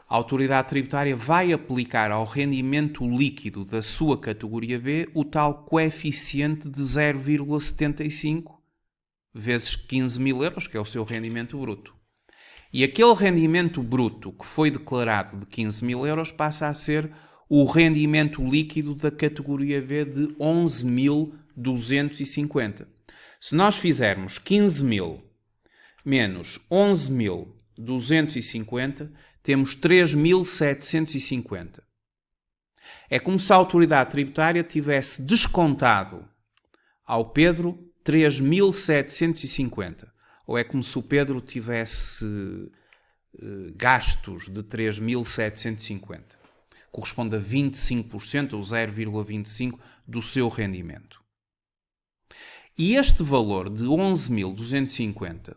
a autoridade tributária vai aplicar ao rendimento líquido da sua categoria B o tal coeficiente de 0,75 vezes 15 mil euros, que é o seu rendimento bruto. E aquele rendimento bruto que foi declarado de 15 mil euros passa a ser o rendimento líquido da categoria B de 11.250. Se nós fizermos 15 mil menos 11.250, temos 3.750. É como se a autoridade tributária tivesse descontado ao Pedro 3.750. Ou é como se o Pedro tivesse gastos de 3.750. Corresponde a 25% ou 0,25% do seu rendimento. E este valor de 11.250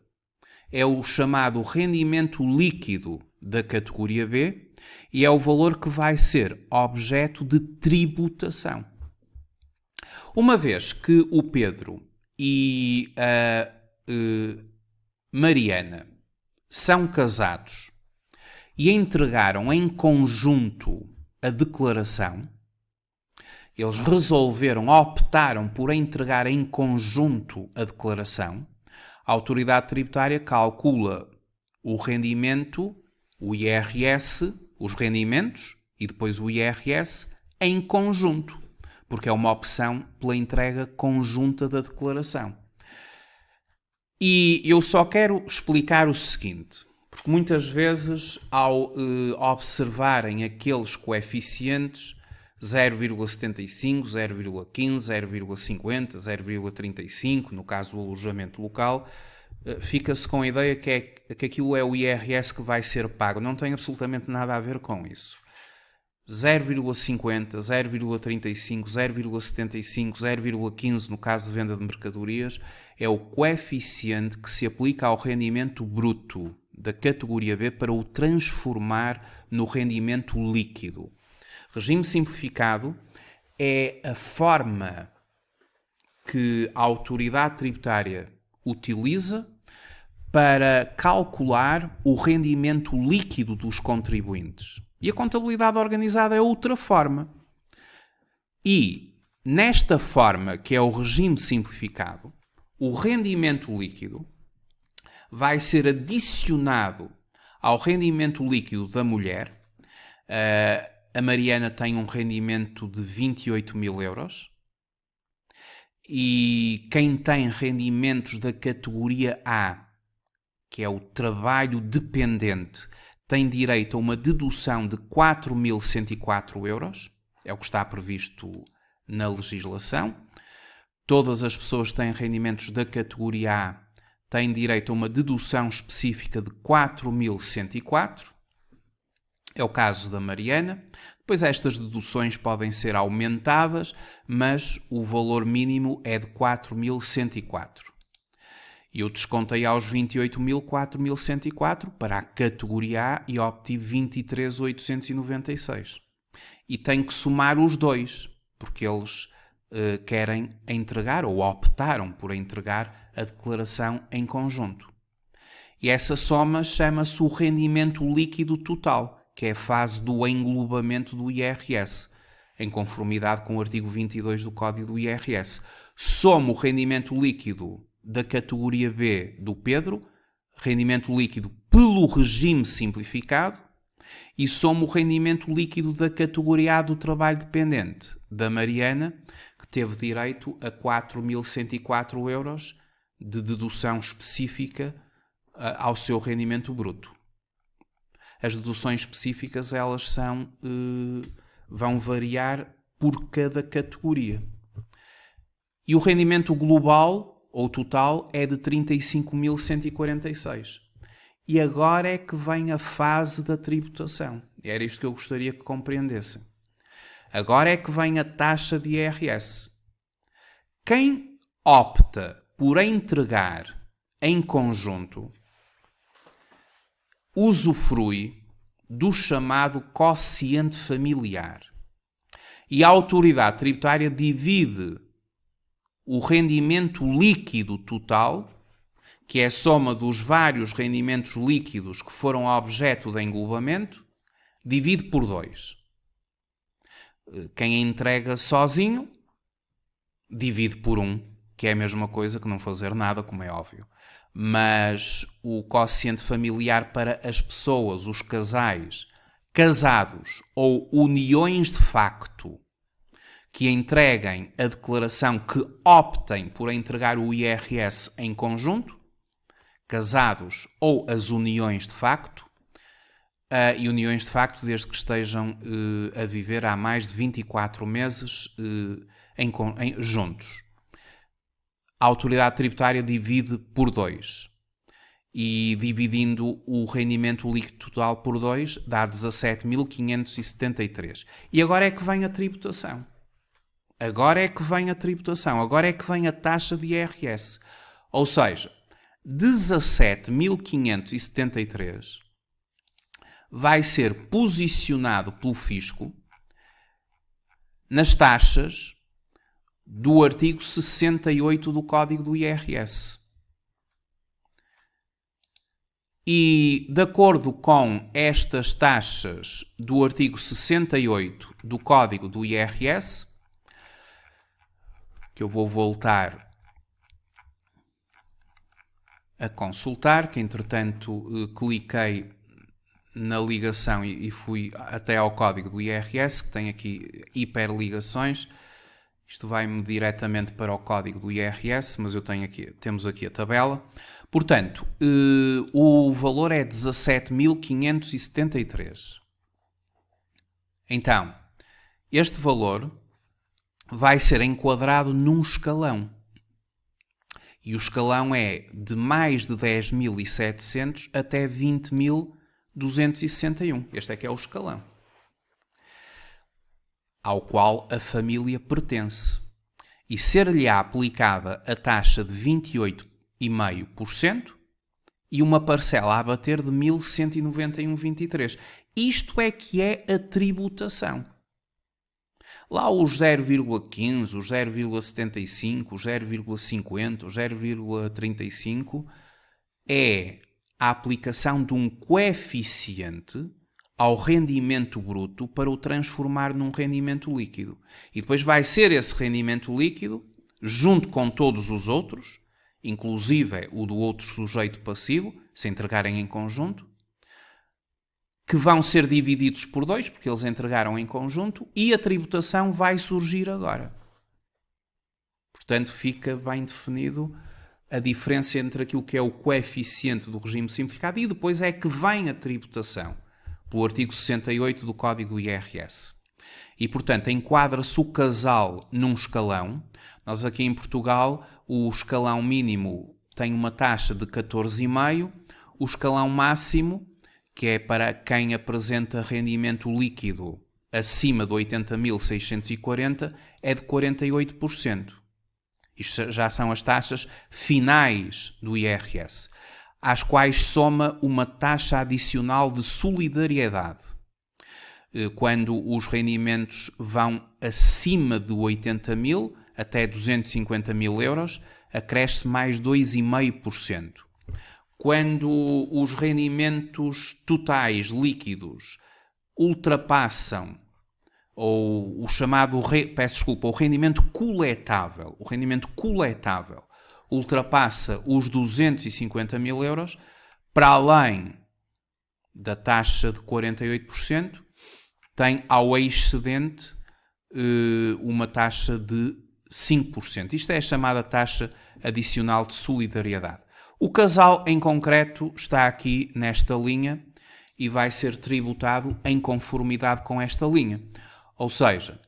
é o chamado rendimento líquido da categoria B e é o valor que vai ser objeto de tributação. Uma vez que o Pedro e a Mariana são casados e entregaram em conjunto a declaração, eles optaram por entregar em conjunto a declaração, a autoridade tributária calcula o rendimento o IRS, os rendimentos e depois o IRS em conjunto, porque é uma opção pela entrega conjunta da declaração. E eu só quero explicar o seguinte, porque muitas vezes ao observarem aqueles coeficientes 0,75, 0,15, 0,50, 0,35, no caso do alojamento local, fica-se com a ideia que aquilo é o IRS que vai ser pago. Não tem absolutamente nada a ver com isso. 0,50, 0,35, 0,75, 0,15 no caso de venda de mercadorias é o coeficiente que se aplica ao rendimento bruto da categoria B para o transformar no rendimento líquido. Regime simplificado é a forma que a autoridade tributária utiliza para calcular o rendimento líquido dos contribuintes. E a contabilidade organizada é outra forma. E, nesta forma, que é o regime simplificado, o rendimento líquido vai ser adicionado ao rendimento líquido da mulher. A Mariana tem um rendimento de 28 mil euros. E quem tem rendimentos da categoria A, que é o trabalho dependente, tem direito a uma dedução de 4.104 euros. É o que está previsto na legislação. Todas as pessoas que têm rendimentos da categoria A têm direito a uma dedução específica de 4.104. É o caso da Mariana. Depois estas deduções podem ser aumentadas, mas o valor mínimo é de 4.104. Eu descontei aos 28.000 4.104 para a categoria A e obtive 23.896. E tenho que somar os dois, porque eles querem entregar ou optaram por entregar a declaração em conjunto. E essa soma chama-se o rendimento líquido total, que é a fase do englobamento do IRS, em conformidade com o artigo 22 do Código do IRS. Soma o rendimento líquido da categoria B do Pedro, rendimento líquido pelo regime simplificado, e soma o rendimento líquido da categoria A do trabalho dependente, da Mariana, que teve direito a 4.104 euros de dedução específica ao seu rendimento bruto. As deduções específicas, elas vão variar por cada categoria. E o rendimento global, ou total, é de 35.146. E agora é que vem a fase da tributação. Era isto que eu gostaria que compreendessem. Agora é que vem a taxa de IRS. Quem opta por entregar em conjunto usufrui do chamado quociente familiar. E a autoridade tributária divide o rendimento líquido total, que é a soma dos vários rendimentos líquidos que foram objeto de englobamento, divide por 2. Quem entrega sozinho, divide por 1, que é a mesma coisa que não fazer nada, como é óbvio. Mas o quociente familiar para as pessoas, os casais, casados ou uniões de facto, que entreguem a declaração, que optem por entregar o IRS em conjunto, casados ou as uniões de facto, e uniões de facto desde que estejam a viver há mais de 24 meses juntos. A autoridade tributária divide por 2. E dividindo o rendimento líquido total por 2 dá 17.573. E agora é que vem a tributação. Agora é que vem a tributação. Agora é que vem a taxa de IRS. Ou seja, 17.573 vai ser posicionado pelo fisco nas taxas do artigo 68 do Código do IRS. E, de acordo com estas taxas do artigo 68 do Código do IRS, que eu vou voltar a consultar, que entretanto cliquei na ligação e fui até ao código do IRS, que tem aqui hiperligações. Isto vai-me diretamente para o código do IRS, mas temos aqui a tabela. Portanto, o valor é 17.573. Então, este valor vai ser enquadrado num escalão. E o escalão é de mais de 10.700 até 20.261. Este é que é o escalão ao qual a família pertence. E ser-lhe aplicada a taxa de 28,5% e uma parcela a bater de 1.191,23. Isto é que é a tributação. Lá os 0,15, os 0,75, os 0,50, os 0,35 é a aplicação de um coeficiente ao rendimento bruto para o transformar num rendimento líquido. E depois vai ser esse rendimento líquido, junto com todos os outros, inclusive o do outro sujeito passivo, se entregarem em conjunto, que vão ser divididos por 2, porque eles entregaram em conjunto, e a tributação vai surgir agora. Portanto, fica bem definido a diferença entre aquilo que é o coeficiente do regime simplificado e depois é que vem a tributação, pelo artigo 68 do Código do IRS. E, portanto, enquadra-se o casal num escalão. Nós aqui em Portugal, o escalão mínimo tem uma taxa de 14,5%, o escalão máximo, que é para quem apresenta rendimento líquido acima de 80.640, é de 48%. Isto já são as taxas finais do IRS, às quais soma uma taxa adicional de solidariedade. Quando os rendimentos vão acima de 80.000 até 250.000 euros, acresce mais 2,5%. Quando os rendimentos totais líquidos ultrapassam ou o chamado, o rendimento coletável, ultrapassa os 250.000 euros, para além da taxa de 48%, tem ao excedente uma taxa de 5%. Isto é a chamada taxa adicional de solidariedade. O casal em concreto está aqui nesta linha e vai ser tributado em conformidade com esta linha. Ou seja,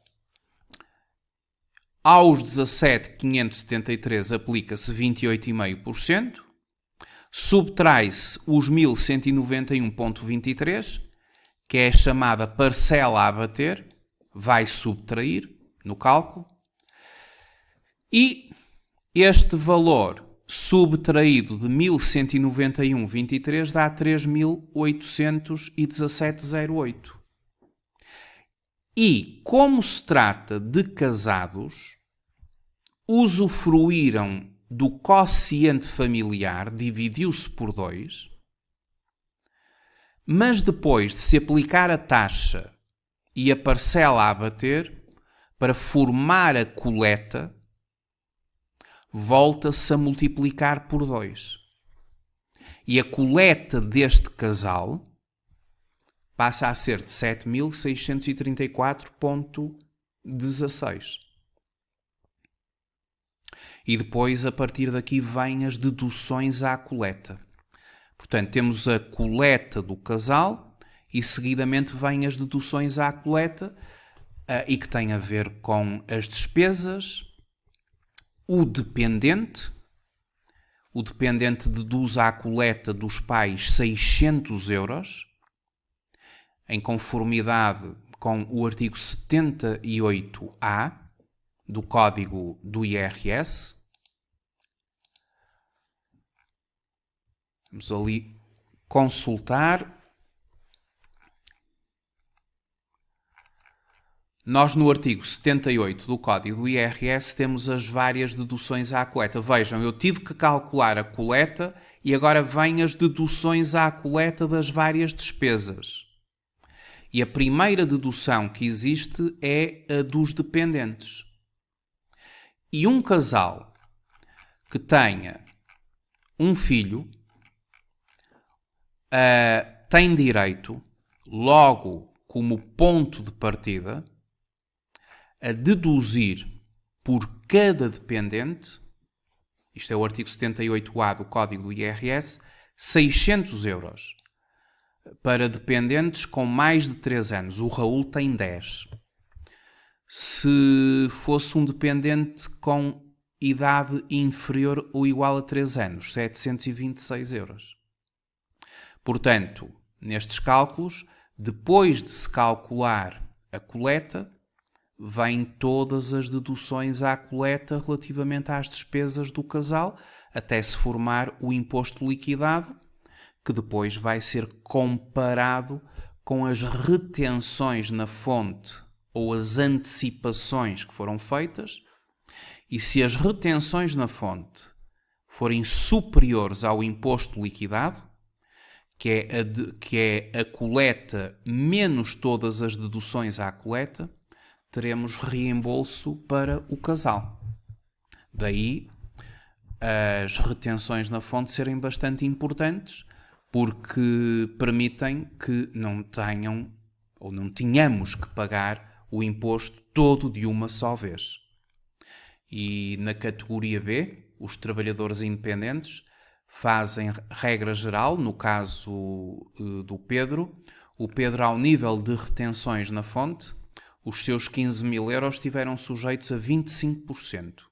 aos 17.573 aplica-se 28,5%, subtrai-se os 1.191,23, que é a chamada parcela a bater, vai subtrair no cálculo, e este valor subtraído de 1.191,23 dá 3.817,08. E, como se trata de casados, usufruíram do quociente familiar, dividiu-se por 2, mas depois de se aplicar a taxa e a parcela a bater, para formar a coleta, volta-se a multiplicar por 2. E a coleta deste casal passa a ser de 7.634,16. E depois, a partir daqui, vêm as deduções à coleta. Portanto, temos a coleta do casal e, seguidamente, vêm as deduções à coleta e que têm a ver com as despesas. O dependente deduz à coleta dos pais 600 euros, em conformidade com o artigo 78A do Código do IRS. Vamos ali consultar. Nós, no artigo 78 do Código do IRS, temos as várias deduções à coleta. Vejam, eu tive que calcular a coleta e agora vêm as deduções à coleta das várias despesas. E a primeira dedução que existe é a dos dependentes. E um casal que tenha um filho tem direito, logo como ponto de partida, a deduzir por cada dependente, isto é o artigo 78A do Código do IRS, 600 euros. Para dependentes com mais de 3 anos. O Raul tem 10. Se fosse um dependente com idade inferior ou igual a 3 anos, 726 euros. Portanto, nestes cálculos, depois de se calcular a coleta, vêm todas as deduções à coleta relativamente às despesas do casal, até se formar o imposto liquidado, que depois vai ser comparado com as retenções na fonte ou as antecipações que foram feitas, e se as retenções na fonte forem superiores ao imposto liquidado, que é a coleta menos todas as deduções à coleta, teremos reembolso para o casal. Daí as retenções na fonte serem bastante importantes, porque permitem que não tenham ou não tenhamos que pagar o imposto todo de uma só vez. E na categoria B, os trabalhadores independentes fazem regra geral, no caso do Pedro, o Pedro, ao nível de retenções na fonte, os seus 15.000 euros estiveram sujeitos a 25%.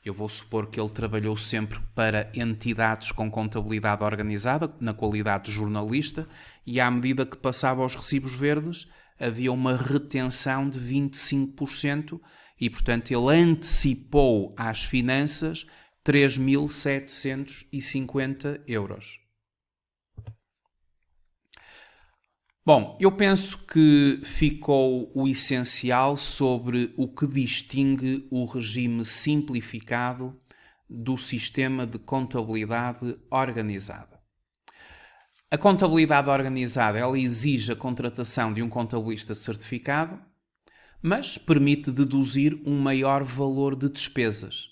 Eu vou supor que ele trabalhou sempre para entidades com contabilidade organizada, na qualidade de jornalista, e à medida que passava aos recibos verdes, havia uma retenção de 25%, e, portanto, ele antecipou às finanças 3.750 euros. Bom, eu penso que ficou o essencial sobre o que distingue o regime simplificado do sistema de contabilidade organizada. A contabilidade organizada, ela exige a contratação de um contabilista certificado, mas permite deduzir um maior valor de despesas.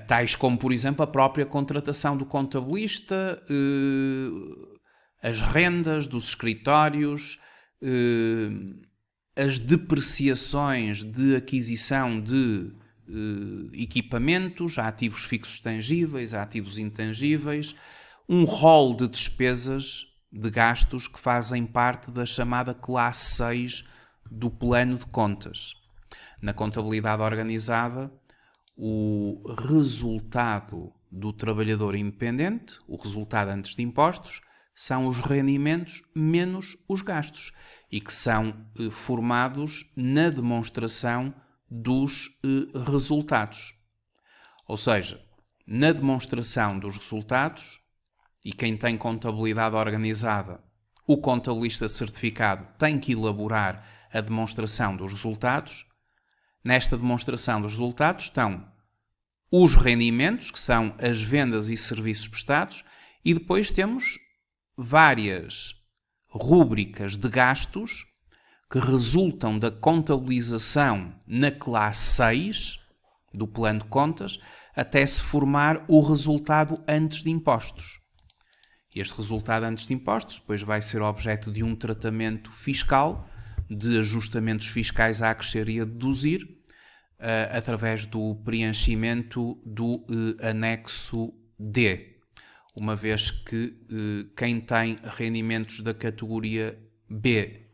Tais como, por exemplo, a própria contratação do contabilista, as rendas dos escritórios, as depreciações de aquisição de equipamentos, ativos fixos tangíveis, ativos intangíveis, um rol de despesas, de gastos que fazem parte da chamada classe 6 do plano de contas. Na contabilidade organizada, o resultado do trabalhador independente, o resultado antes de impostos, são os rendimentos menos os gastos e que são formados na demonstração dos resultados. Ou seja, na demonstração dos resultados, e quem tem contabilidade organizada, o contabilista certificado tem que elaborar a demonstração dos resultados. Nesta demonstração dos resultados estão os rendimentos, que são as vendas e serviços prestados, e depois temos várias rúbricas de gastos que resultam da contabilização na classe 6 do plano de contas até se formar o resultado antes de impostos. Este resultado antes de impostos depois vai ser objeto de um tratamento fiscal, de ajustamentos fiscais a acrescer e a deduzir, através do preenchimento do anexo D, uma vez que quem tem rendimentos da categoria B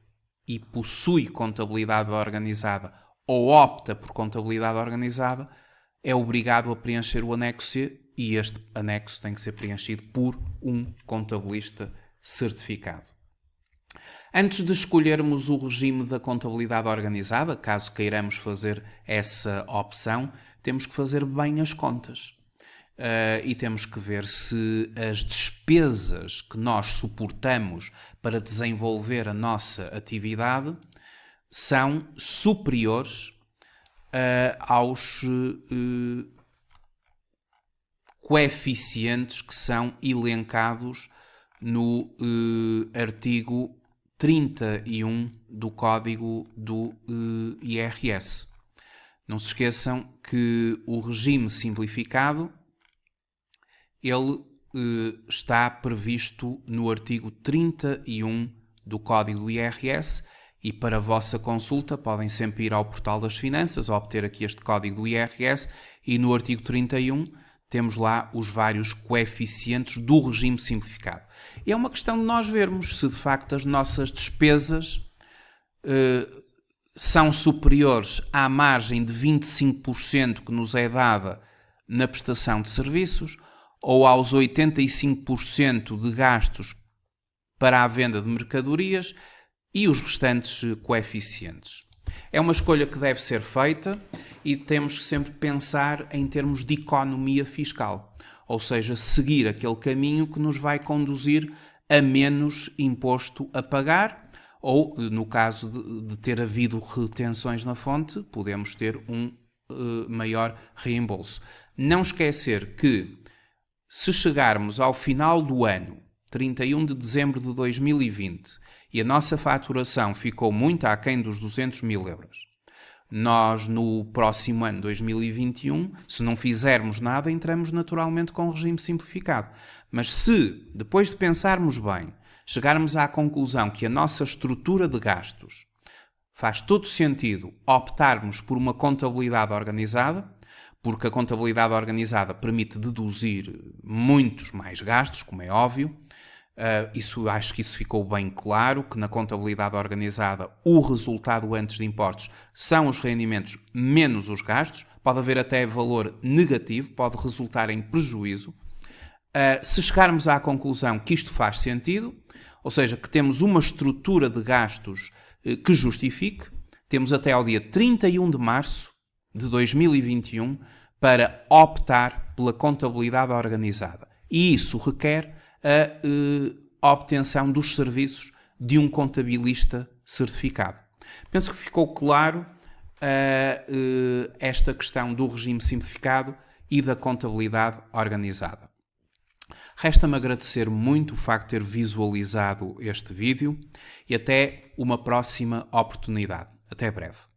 e possui contabilidade organizada ou opta por contabilidade organizada, é obrigado a preencher o anexo C, e este anexo tem que ser preenchido por um contabilista certificado. Antes de escolhermos o regime da contabilidade organizada, caso queiramos fazer essa opção, temos que fazer bem as contas. E temos que ver se as despesas que nós suportamos para desenvolver a nossa atividade são superiores aos coeficientes que são elencados no artigo 31 do Código do IRS. Não se esqueçam que o regime simplificado, ele está previsto no artigo 31 do Código do IRS e para a vossa consulta podem sempre ir ao Portal das Finanças, obter aqui este Código do IRS e no artigo 31 temos lá os vários coeficientes do regime simplificado. É uma questão de nós vermos se de facto as nossas despesas são superiores à margem de 25% que nos é dada na prestação de serviços ou aos 85% de gastos para a venda de mercadorias e os restantes coeficientes. É uma escolha que deve ser feita e temos que sempre pensar em termos de economia fiscal, ou seja, seguir aquele caminho que nos vai conduzir a menos imposto a pagar ou, no caso de ter havido retenções na fonte, podemos ter um maior reembolso. Não esquecer que, se chegarmos ao final do ano, 31 de dezembro de 2020, e a nossa faturação ficou muito aquém dos 200 mil euros, nós no próximo ano, 2021, se não fizermos nada, entramos naturalmente com o regime simplificado. Mas se, depois de pensarmos bem, chegarmos à conclusão que a nossa estrutura de gastos faz todo sentido optarmos por uma contabilidade organizada, porque a contabilidade organizada permite deduzir muitos mais gastos, como é óbvio. Acho que isso ficou bem claro, que na contabilidade organizada o resultado antes de impostos são os rendimentos menos os gastos. Pode haver até valor negativo, pode resultar em prejuízo. Se chegarmos à conclusão que isto faz sentido, ou seja, que temos uma estrutura de gastos que justifique, temos até ao dia 31 de março de 2021 para optar pela contabilidade organizada. E isso requer a obtenção dos serviços de um contabilista certificado. Penso que ficou claro esta questão do regime simplificado e da contabilidade organizada. Resta-me agradecer muito o facto de ter visualizado este vídeo e até uma próxima oportunidade. Até breve.